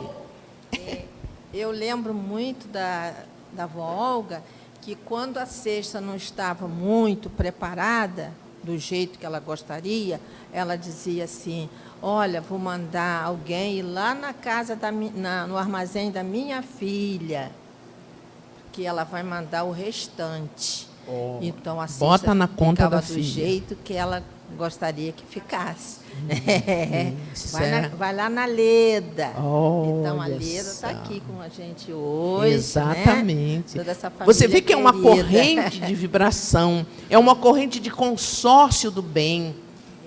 Eu lembro muito da avó Olga, que quando a cesta não estava muito preparada, do jeito que ela gostaria, ela dizia assim, olha, vou mandar alguém ir lá na casa, no armazém da minha filha, que ela vai mandar o restante. Então a cesta Bota na conta ficava da do filha. jeito que ela gostaria que ficasse. Isso Vai lá na Leda. Então a Olha Leda está só. aqui com a gente hoje. Exatamente. Né? Toda essa família Você vê que é uma querida. corrente de vibração, é uma corrente de consórcio do bem.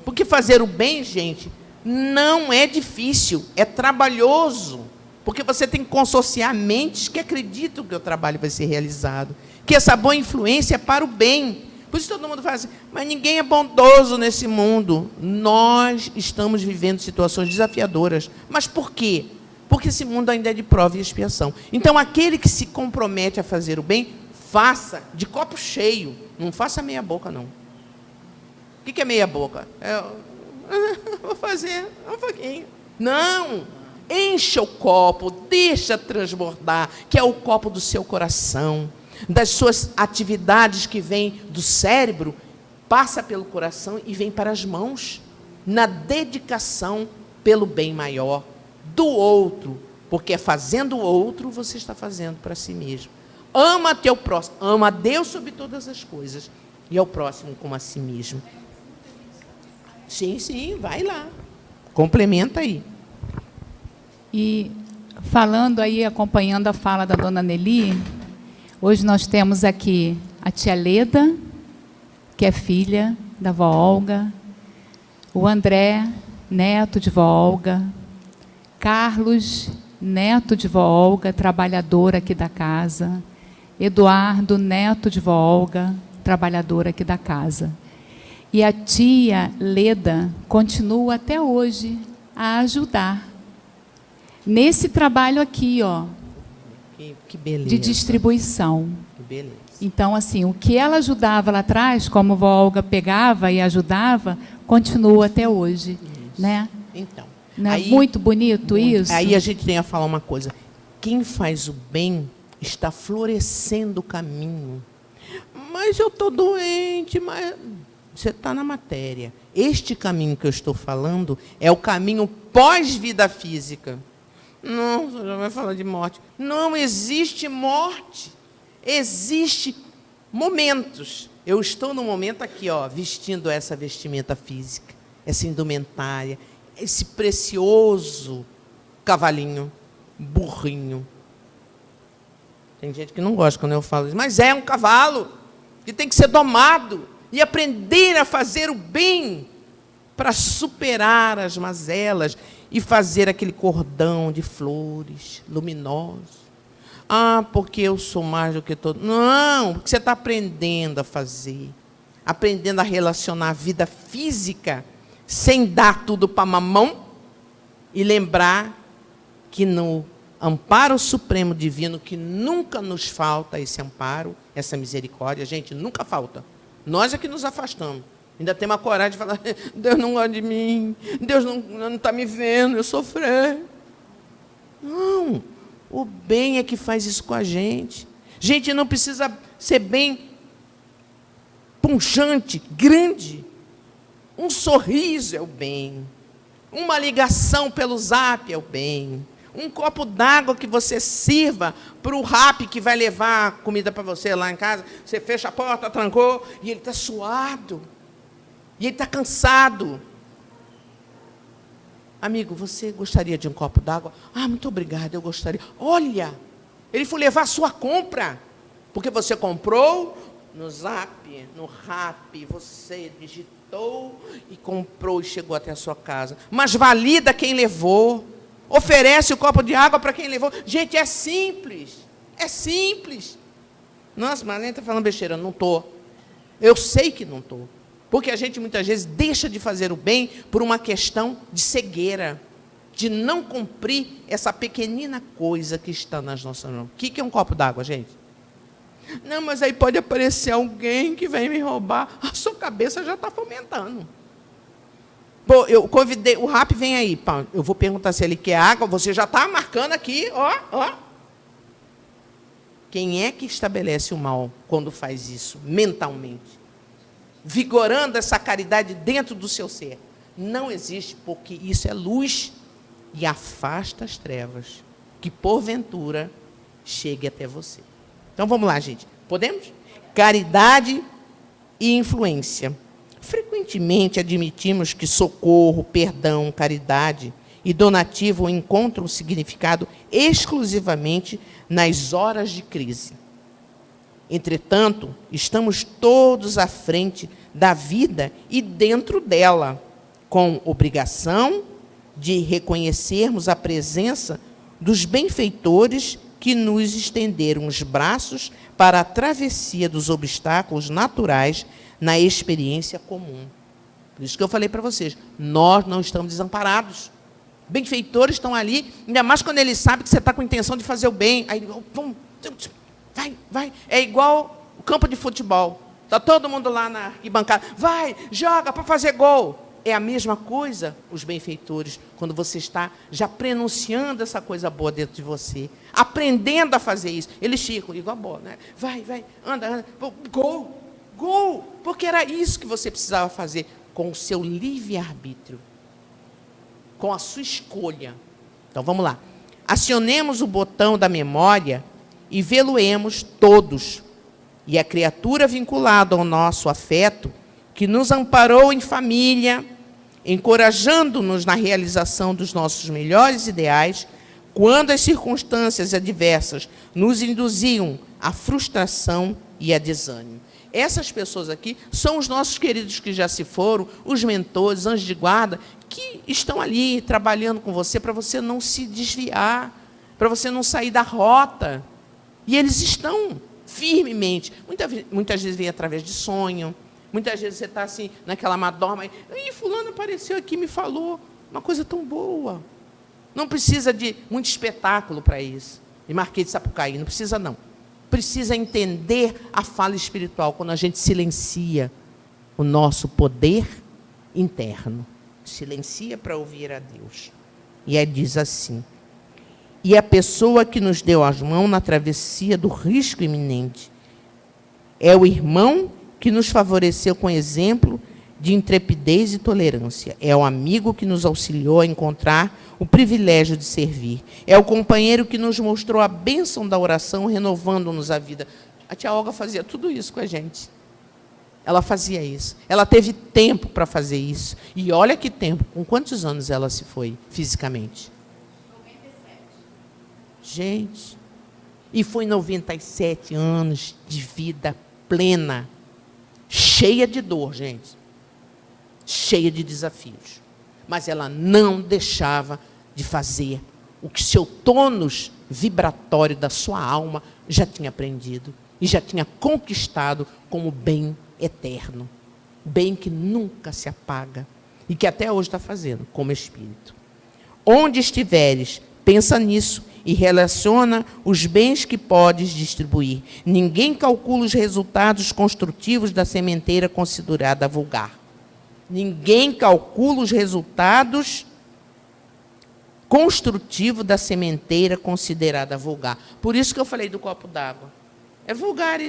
Porque fazer o bem, gente, não é difícil, é trabalhoso. Porque você tem que consorciar mentes que acreditam que o trabalho vai ser realizado. Que essa boa influência é para o bem. Por isso todo mundo fala assim, mas ninguém é bondoso nesse mundo. Nós estamos vivendo situações desafiadoras. Mas por quê? Porque esse mundo ainda é de prova e expiação. Então, aquele que se compromete a fazer o bem, faça de copo cheio. Não faça meia boca, não. O que é meia boca? Vou fazer um pouquinho. Não! Encha o copo, deixa transbordar, que é o copo do seu coração, das suas atividades que vêm do cérebro, passa pelo coração e vem para as mãos, na dedicação pelo bem maior do outro, porque é fazendo o outro, você está fazendo para si mesmo. Ama teu próximo, ama a Deus sobre todas as coisas, e ao próximo como a si mesmo. Sim, sim, vai lá. Complementa aí. E falando aí, acompanhando a fala da dona Nelly, hoje nós temos aqui a tia Leda, que é filha da vó Olga, o André, neto de vó Olga, Carlos, neto de vó Olga, trabalhador aqui da casa, Eduardo, neto de vó Olga, trabalhador aqui da casa. E a tia Leda continua até hoje a ajudar nesse trabalho aqui, ó, que beleza. de distribuição. Que beleza. Então, assim, o que ela ajudava lá atrás, como a vó Olga pegava e ajudava, continua até hoje, né? Então, Não é aí, muito bonito isso? Aí a gente tem a falar uma coisa. Quem faz o bem está florescendo o caminho. Mas eu estou doente, mas você está na matéria. Este caminho que eu estou falando é o caminho pós-vida física. Não, você já vai falar de morte. Não existe morte. Existe momentos. Eu estou no momento aqui, ó, vestindo essa vestimenta física, essa indumentária, esse precioso cavalinho, burrinho. Tem gente que não gosta quando eu falo isso, mas é um cavalo que tem que ser domado e aprender a fazer o bem para superar as mazelas e fazer aquele cordão de flores luminoso. Ah, porque eu sou mais do que todo. Não, porque você está aprendendo a fazer, aprendendo a relacionar a vida física sem dar tudo para a mamão e lembrar que no amparo supremo divino, que nunca nos falta esse amparo, essa misericórdia, gente, nunca falta. Nós é que nos afastamos. Ainda temos a coragem de falar, Deus não gosta de mim, Deus não está me vendo, eu sofrer. Não, o bem é que faz isso com a gente. Gente, não precisa ser bem punjante, grande. Um sorriso é o bem. Uma ligação pelo zap é o bem. Um copo d'água que você sirva para o rap que vai levar comida para você lá em casa. Você fecha a porta, trancou, e ele está suado. E ele está cansado. Amigo, você gostaria de um copo d'água? Ah, muito obrigada, eu gostaria. Olha, ele foi levar a sua compra. Porque você comprou no Zap, no Rap, você digitou e comprou e chegou até a sua casa. Mas valida quem levou. Oferece o copo de água para quem levou. Gente, é simples. É simples. Nossa, mas nem está falando besteira. Não estou. Eu sei que não estou. Porque a gente, muitas vezes, deixa de fazer o bem por uma questão de cegueira, de não cumprir essa pequenina coisa que está nas nossas mãos. O que é um copo d'água, gente? Não, mas aí pode aparecer alguém que vem me roubar. A sua cabeça já está fomentando. Pô, eu convidei, o Rap vem aí, pá, eu vou perguntar se ele quer água, você já está marcando aqui, ó. Quem é que estabelece o mal quando faz isso, mentalmente? Vigorando essa caridade dentro do seu ser. Não existe, porque isso é luz e afasta as trevas, que porventura chegue até você. Então vamos lá, gente. Podemos? Caridade e influência. Frequentemente admitimos que socorro, perdão, caridade e donativo encontram significado exclusivamente nas horas de crise. Entretanto, estamos todos à frente da vida e dentro dela, com obrigação de reconhecermos a presença dos benfeitores que nos estenderam os braços para a travessia dos obstáculos naturais na experiência comum. Por isso que eu falei para vocês, nós não estamos desamparados. Benfeitores estão ali, ainda mais quando eles sabem que você está com intenção de fazer o bem. Aí, pum, vai. É igual o campo de futebol. Está todo mundo lá na arquibancada. Vai, joga para fazer gol. É a mesma coisa, os benfeitores, quando você está já prenunciando essa coisa boa dentro de você, aprendendo a fazer isso. Eles ficam igual a bola, né? Vai, anda, gol, porque era isso que você precisava fazer, com o seu livre-arbítrio, com a sua escolha. Então, vamos lá. Acionemos o botão da memória e vê-lo-emos todos. E a criatura vinculada ao nosso afeto, que nos amparou em família, encorajando-nos na realização dos nossos melhores ideais, quando as circunstâncias adversas nos induziam à frustração e a desânimo. Essas pessoas aqui são os nossos queridos que já se foram, os mentores, anjos de guarda, que estão ali trabalhando com você para você não se desviar, para você não sair da rota. E eles estão firmemente. Muitas vezes vem através de sonho. Muitas vezes você está assim, naquela madorma, e fulano apareceu aqui e me falou uma coisa tão boa. Não precisa de muito espetáculo para isso. E Marquês de Sapucaí, não precisa não. Precisa entender a fala espiritual, quando a gente silencia o nosso poder interno. Silencia para ouvir a Deus. E aí diz assim, e a pessoa que nos deu as mãos na travessia do risco iminente é o irmão que nos favoreceu com exemplo de intrepidez e tolerância. É o amigo que nos auxiliou a encontrar o privilégio de servir. É o companheiro que nos mostrou a bênção da oração, renovando-nos a vida. A tia Olga fazia tudo isso com a gente. Ela fazia isso. Ela teve tempo para fazer isso. E olha que tempo. Com quantos anos ela se foi fisicamente? 97. Gente. E foi 97 anos de vida plena. Cheia de dor, gente. Cheia de desafios. Mas ela não deixava de fazer o que seu tônus vibratório da sua alma já tinha aprendido e já tinha conquistado como bem eterno. Bem que nunca se apaga e que até hoje está fazendo como espírito. Onde estiveres, pensa nisso e relaciona os bens que podes distribuir. Ninguém calcula os resultados construtivos da sementeira considerada vulgar. Ninguém calcula os resultados construtivos da sementeira considerada vulgar. Por isso que eu falei do copo d'água. É vulgar.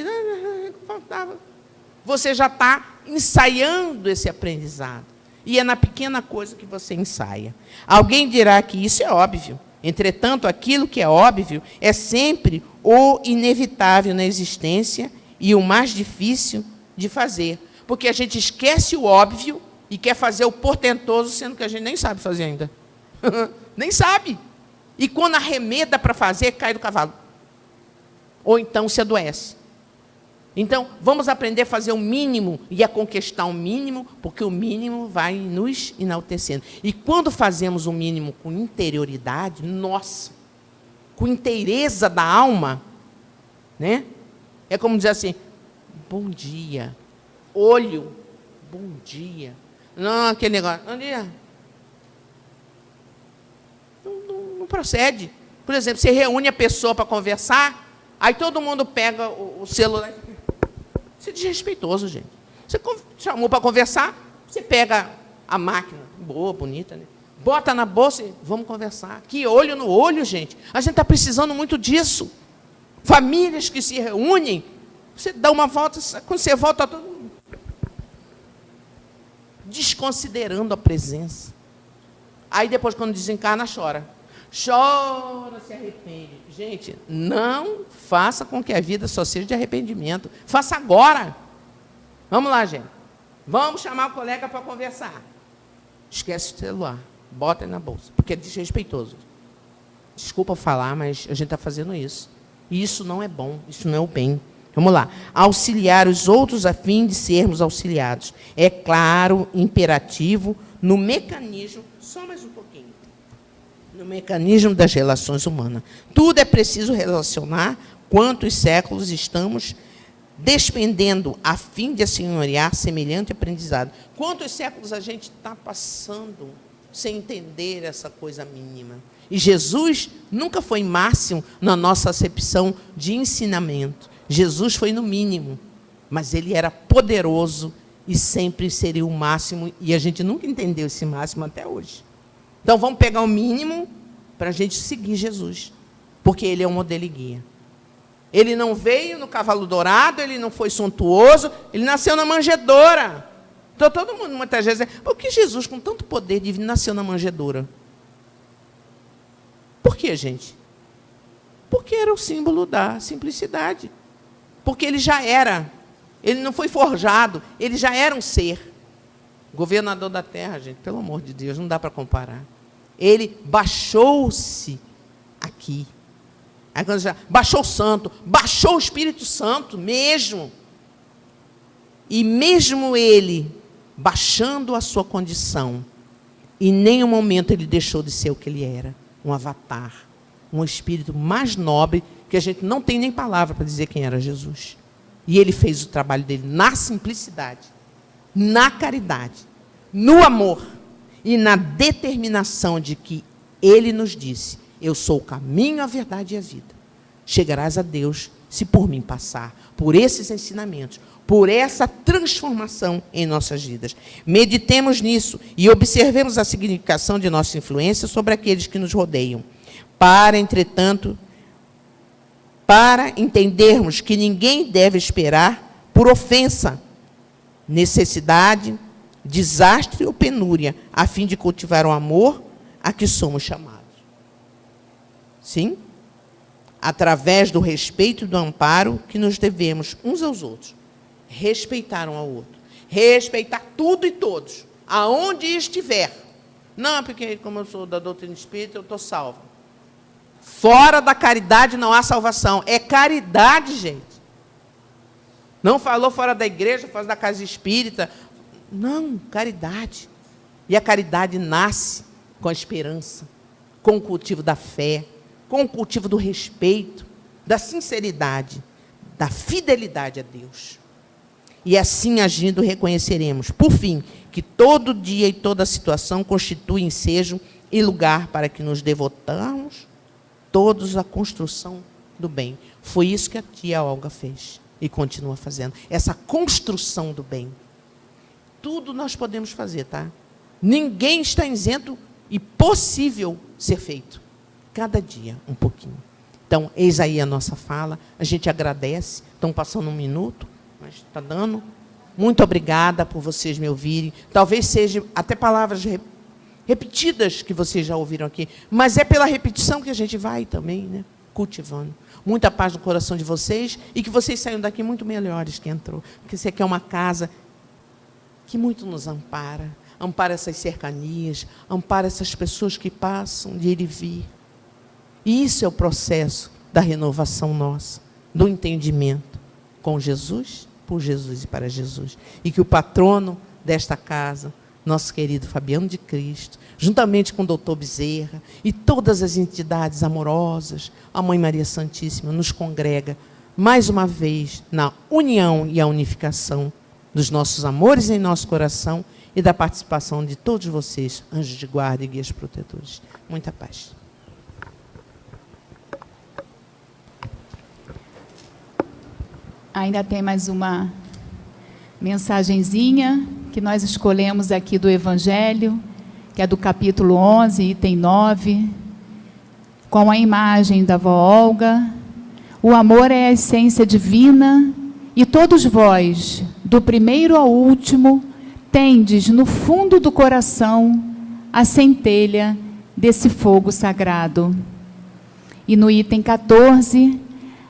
Você já está ensaiando esse aprendizado. E é na pequena coisa que você ensaia. Alguém dirá que isso é óbvio. Entretanto, aquilo que é óbvio é sempre o inevitável na existência e o mais difícil de fazer. Porque a gente esquece o óbvio e quer fazer o portentoso, sendo que a gente nem sabe fazer ainda. Nem sabe. E quando arremeda para fazer, cai do cavalo. Ou então se adoece. Então, vamos aprender a fazer o mínimo e a conquistar o mínimo, porque o mínimo vai nos enaltecendo. E quando fazemos o mínimo com interioridade, nossa, com inteireza da alma, né? É como dizer assim, bom dia, olho, bom dia. Não, aquele negócio, bom dia. Não procede. Por exemplo, você reúne a pessoa para conversar, aí todo mundo pega o celular. Isso é desrespeitoso, gente. Você chamou para conversar, você pega a máquina, boa, bonita, né? Bota na bolsa e vamos conversar. Que olho no olho, gente. A gente está precisando muito disso. Famílias que se reúnem, você dá uma volta, quando você volta, todo mundo desconsiderando a presença. Aí depois, quando desencarna, chora. chora, se arrepende. Gente, não faça com que a vida só seja de arrependimento. Faça agora. Vamos lá, gente. Vamos chamar o colega para conversar. Esquece o celular. Bota ele na bolsa, porque é desrespeitoso. Desculpa falar, mas a gente está fazendo isso. E isso não é bom, isso não é o bem. Vamos lá. Auxiliar os outros a fim de sermos auxiliados. É claro, imperativo, no mecanismo, só mais um pouquinho, no mecanismo das relações humanas. Tudo é preciso relacionar quantos séculos estamos despendendo a fim de assenhorear semelhante aprendizado. Quantos séculos a gente está passando sem entender essa coisa mínima? E Jesus nunca foi máximo na nossa acepção de ensinamento. Jesus foi no mínimo, mas ele era poderoso e sempre seria o máximo, e a gente nunca entendeu esse máximo até hoje. Então, vamos pegar o mínimo para a gente seguir Jesus, porque ele é um modelo e guia. Ele não veio no cavalo dourado, ele não foi suntuoso, ele nasceu na manjedoura. Então, todo mundo muitas vezes diz, por que Jesus, com tanto poder divino, nasceu na manjedoura? Por que, gente? Porque era o símbolo da simplicidade. Porque ele já era. Ele não foi forjado, ele já era um ser. Governador da terra, gente, pelo amor de Deus, não dá para comparar. Ele baixou-se aqui. Aí quando já baixou o santo, baixou o Espírito Santo mesmo. E mesmo ele baixando a sua condição, em nenhum momento ele deixou de ser o que ele era, um avatar, um espírito mais nobre, que a gente não tem nem palavra para dizer quem era Jesus. E ele fez o trabalho dele na simplicidade, na caridade, no amor e na determinação de que ele nos disse, eu sou o caminho, a verdade e a vida. Chegarás a Deus se por mim passar, por esses ensinamentos, por essa transformação em nossas vidas. Meditemos nisso e observemos a significação de nossa influência sobre aqueles que nos rodeiam. Para entendermos que ninguém deve esperar por ofensa, necessidade, desastre ou penúria, a fim de cultivar o amor a que somos chamados. Sim? Através do respeito e do amparo que nos devemos uns aos outros. Respeitar um ao outro. Respeitar tudo e todos, aonde estiver. Não, porque como eu sou da doutrina espírita, eu estou salvo. Fora da caridade não há salvação. É caridade, gente. Não falou fora da igreja, fora da casa espírita. Não, caridade. E a caridade nasce com a esperança, com o cultivo da fé, com o cultivo do respeito, da sinceridade, da fidelidade a Deus. E assim agindo reconheceremos, por fim, que todo dia e toda situação constitui ensejo e lugar para que nos devotamos todos à construção do bem. Foi isso que a tia Olga fez e continua fazendo. Essa construção do bem. Tudo nós podemos fazer, tá? Ninguém está isento e possível ser feito. Cada dia, um pouquinho. Então, eis aí a nossa fala. A gente agradece. Estão passando 1 minuto, mas está dando. Muito obrigada por vocês me ouvirem. Talvez sejam até palavras repetidas que vocês já ouviram aqui, mas é pela repetição que a gente vai também, né, cultivando. Muita paz no coração de vocês e que vocês saiam daqui muito melhores que entrou. Porque isso aqui é uma casa que muito nos ampara. Ampara essas cercanias, ampara essas pessoas que passam de ir e vir. E isso é o processo da renovação nossa, do entendimento com Jesus, por Jesus e para Jesus. E que o patrono desta casa, nosso querido Fabiano de Cristo, juntamente com o doutor Bezerra e todas as entidades amorosas, a Mãe Maria Santíssima, nos congrega mais uma vez na união e a unificação dos nossos amores em nosso coração e da participação de todos vocês, anjos de guarda e guias protetores. Muita paz. Ainda tem mais uma mensagenzinha que nós escolhemos aqui do Evangelho, que é do capítulo 11, item 9, com a imagem da vó Olga. O amor é a essência divina e todos vós, do primeiro ao último, tendes no fundo do coração a centelha desse fogo sagrado. E no item 14,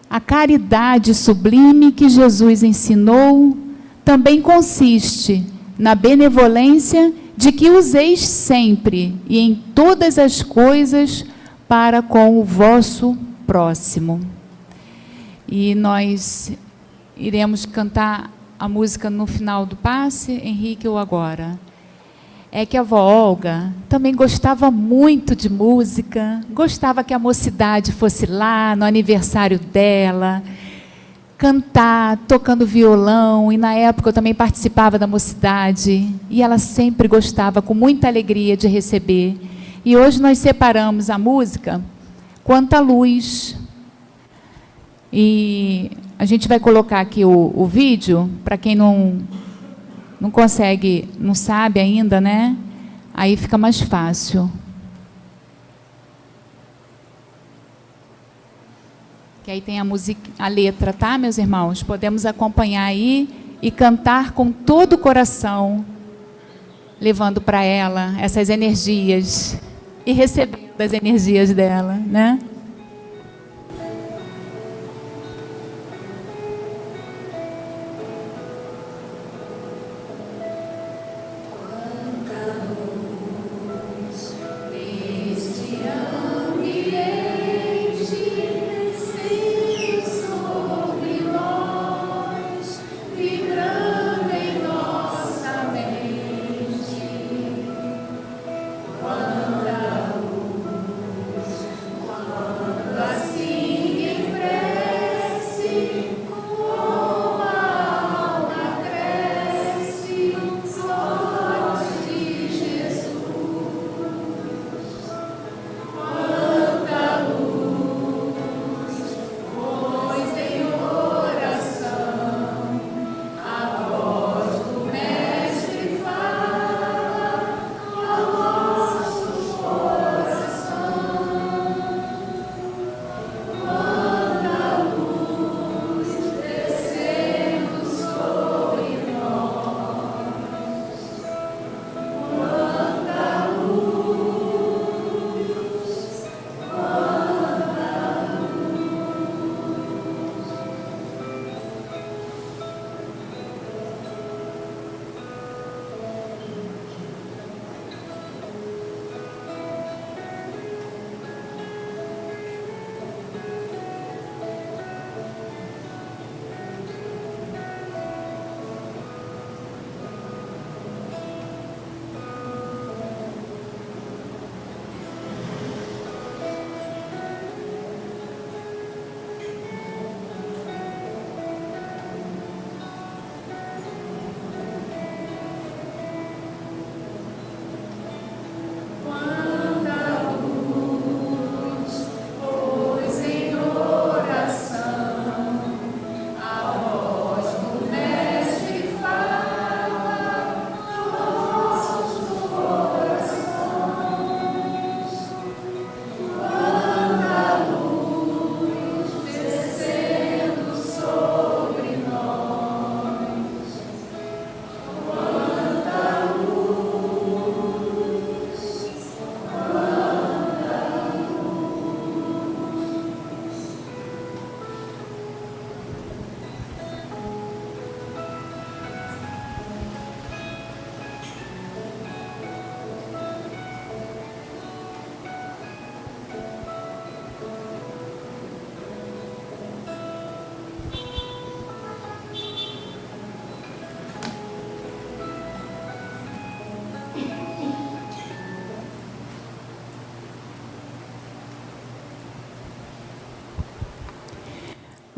a caridade sublime que Jesus ensinou também consiste na benevolência de que useis sempre e em todas as coisas para com o vosso próximo. E nós iremos cantar a música no final do passe, Henrique, ou agora? É que a avó Olga também gostava muito de música, gostava que a mocidade fosse lá no aniversário dela, cantar, tocando violão, e na época eu também participava da mocidade, e ela sempre gostava, com muita alegria, de receber. E hoje nós separamos a música Quanta Luz. E a gente vai colocar aqui o vídeo, para quem não consegue, não sabe ainda, né? Aí fica mais fácil. Que aí tem a letra, tá, meus irmãos? Podemos acompanhar aí e cantar com todo o coração, levando para ela essas energias e recebendo as energias dela, né?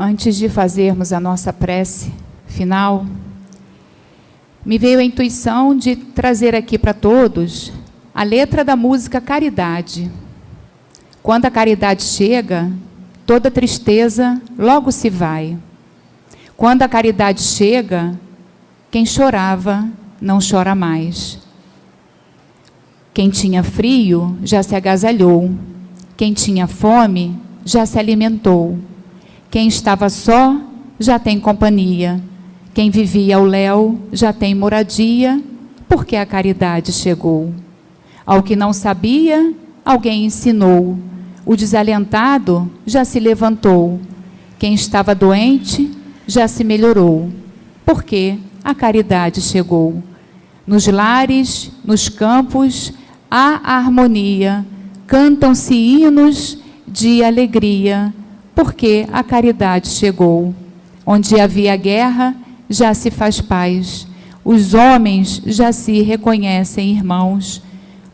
Antes de fazermos a nossa prece final, me veio a intuição de trazer aqui para todos a letra da música Caridade. Quando a caridade chega, toda tristeza logo se vai. Quando a caridade chega, quem chorava não chora mais. Quem tinha frio já se agasalhou. Quem tinha fome já se alimentou. Quem estava só já tem companhia. Quem vivia ao léu já tem moradia, porque a caridade chegou. Ao que não sabia, alguém ensinou. O desalentado já se levantou. Quem estava doente já se melhorou. Porque a caridade chegou. Nos lares, nos campos, há harmonia. Cantam-se hinos de alegria. Porque a caridade chegou. Onde havia guerra, já se faz paz. Os homens já se reconhecem irmãos,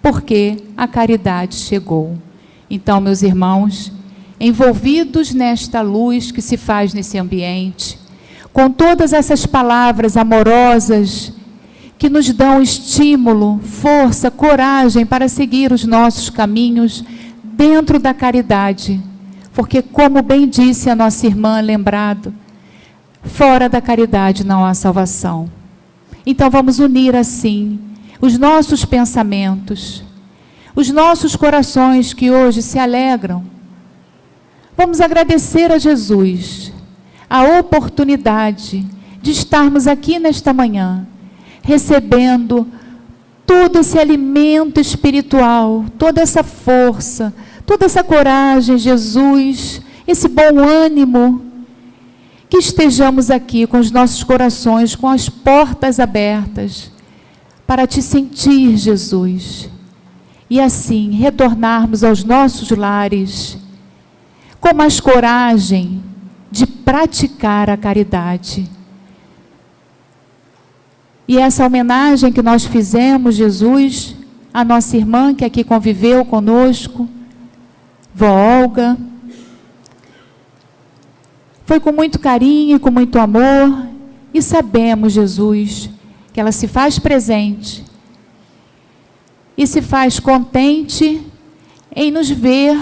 porque a caridade chegou. Então, meus irmãos, envolvidos nesta luz que se faz nesse ambiente, com todas essas palavras amorosas que nos dão estímulo, força, coragem para seguir os nossos caminhos dentro da caridade, porque, como bem disse a nossa irmã lembrado, fora da caridade não há salvação. Então vamos unir assim os nossos pensamentos, os nossos corações que hoje se alegram. Vamos agradecer a Jesus a oportunidade de estarmos aqui nesta manhã, recebendo todo esse alimento espiritual, toda essa força, toda essa coragem, Jesus, esse bom ânimo. Que estejamos aqui com os nossos corações, com as portas abertas, para te sentir, Jesus. E assim, retornarmos aos nossos lares, com mais coragem de praticar a caridade. E essa homenagem que nós fizemos, Jesus, à nossa irmã que aqui conviveu conosco, vó Olga, foi com muito carinho e com muito amor, e sabemos, Jesus, que ela se faz presente e se faz contente em nos ver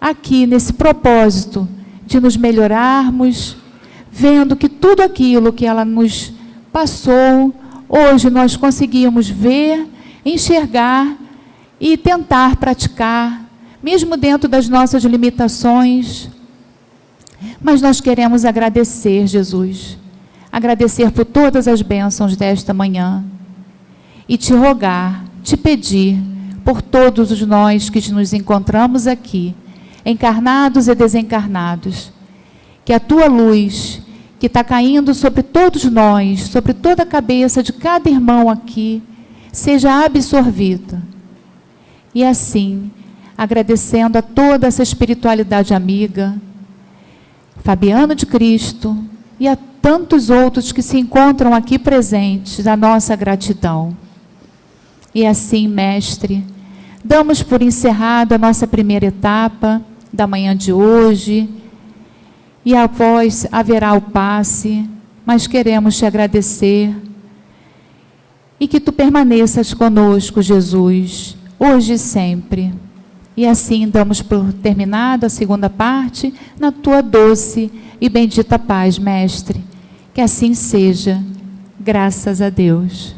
aqui nesse propósito de nos melhorarmos, vendo que tudo aquilo que ela nos passou, hoje nós conseguimos ver, enxergar e tentar praticar, mesmo dentro das nossas limitações. Mas nós queremos agradecer, Jesus, agradecer por todas as bênçãos desta manhã e te rogar, te pedir por todos os nós que nos encontramos aqui, encarnados e desencarnados, que a tua luz, que está caindo sobre todos nós, sobre toda a cabeça de cada irmão aqui, seja absorvida. E assim, agradecendo a toda essa espiritualidade amiga, Fabiano de Cristo e a tantos outros que se encontram aqui presentes, a nossa gratidão. E assim, mestre, damos por encerrada a nossa primeira etapa da manhã de hoje, e após haverá o passe, mas queremos te agradecer e que tu permaneças conosco, Jesus, hoje e sempre. E assim damos por terminada a segunda parte, na tua doce e bendita paz, mestre. Que assim seja, graças a Deus.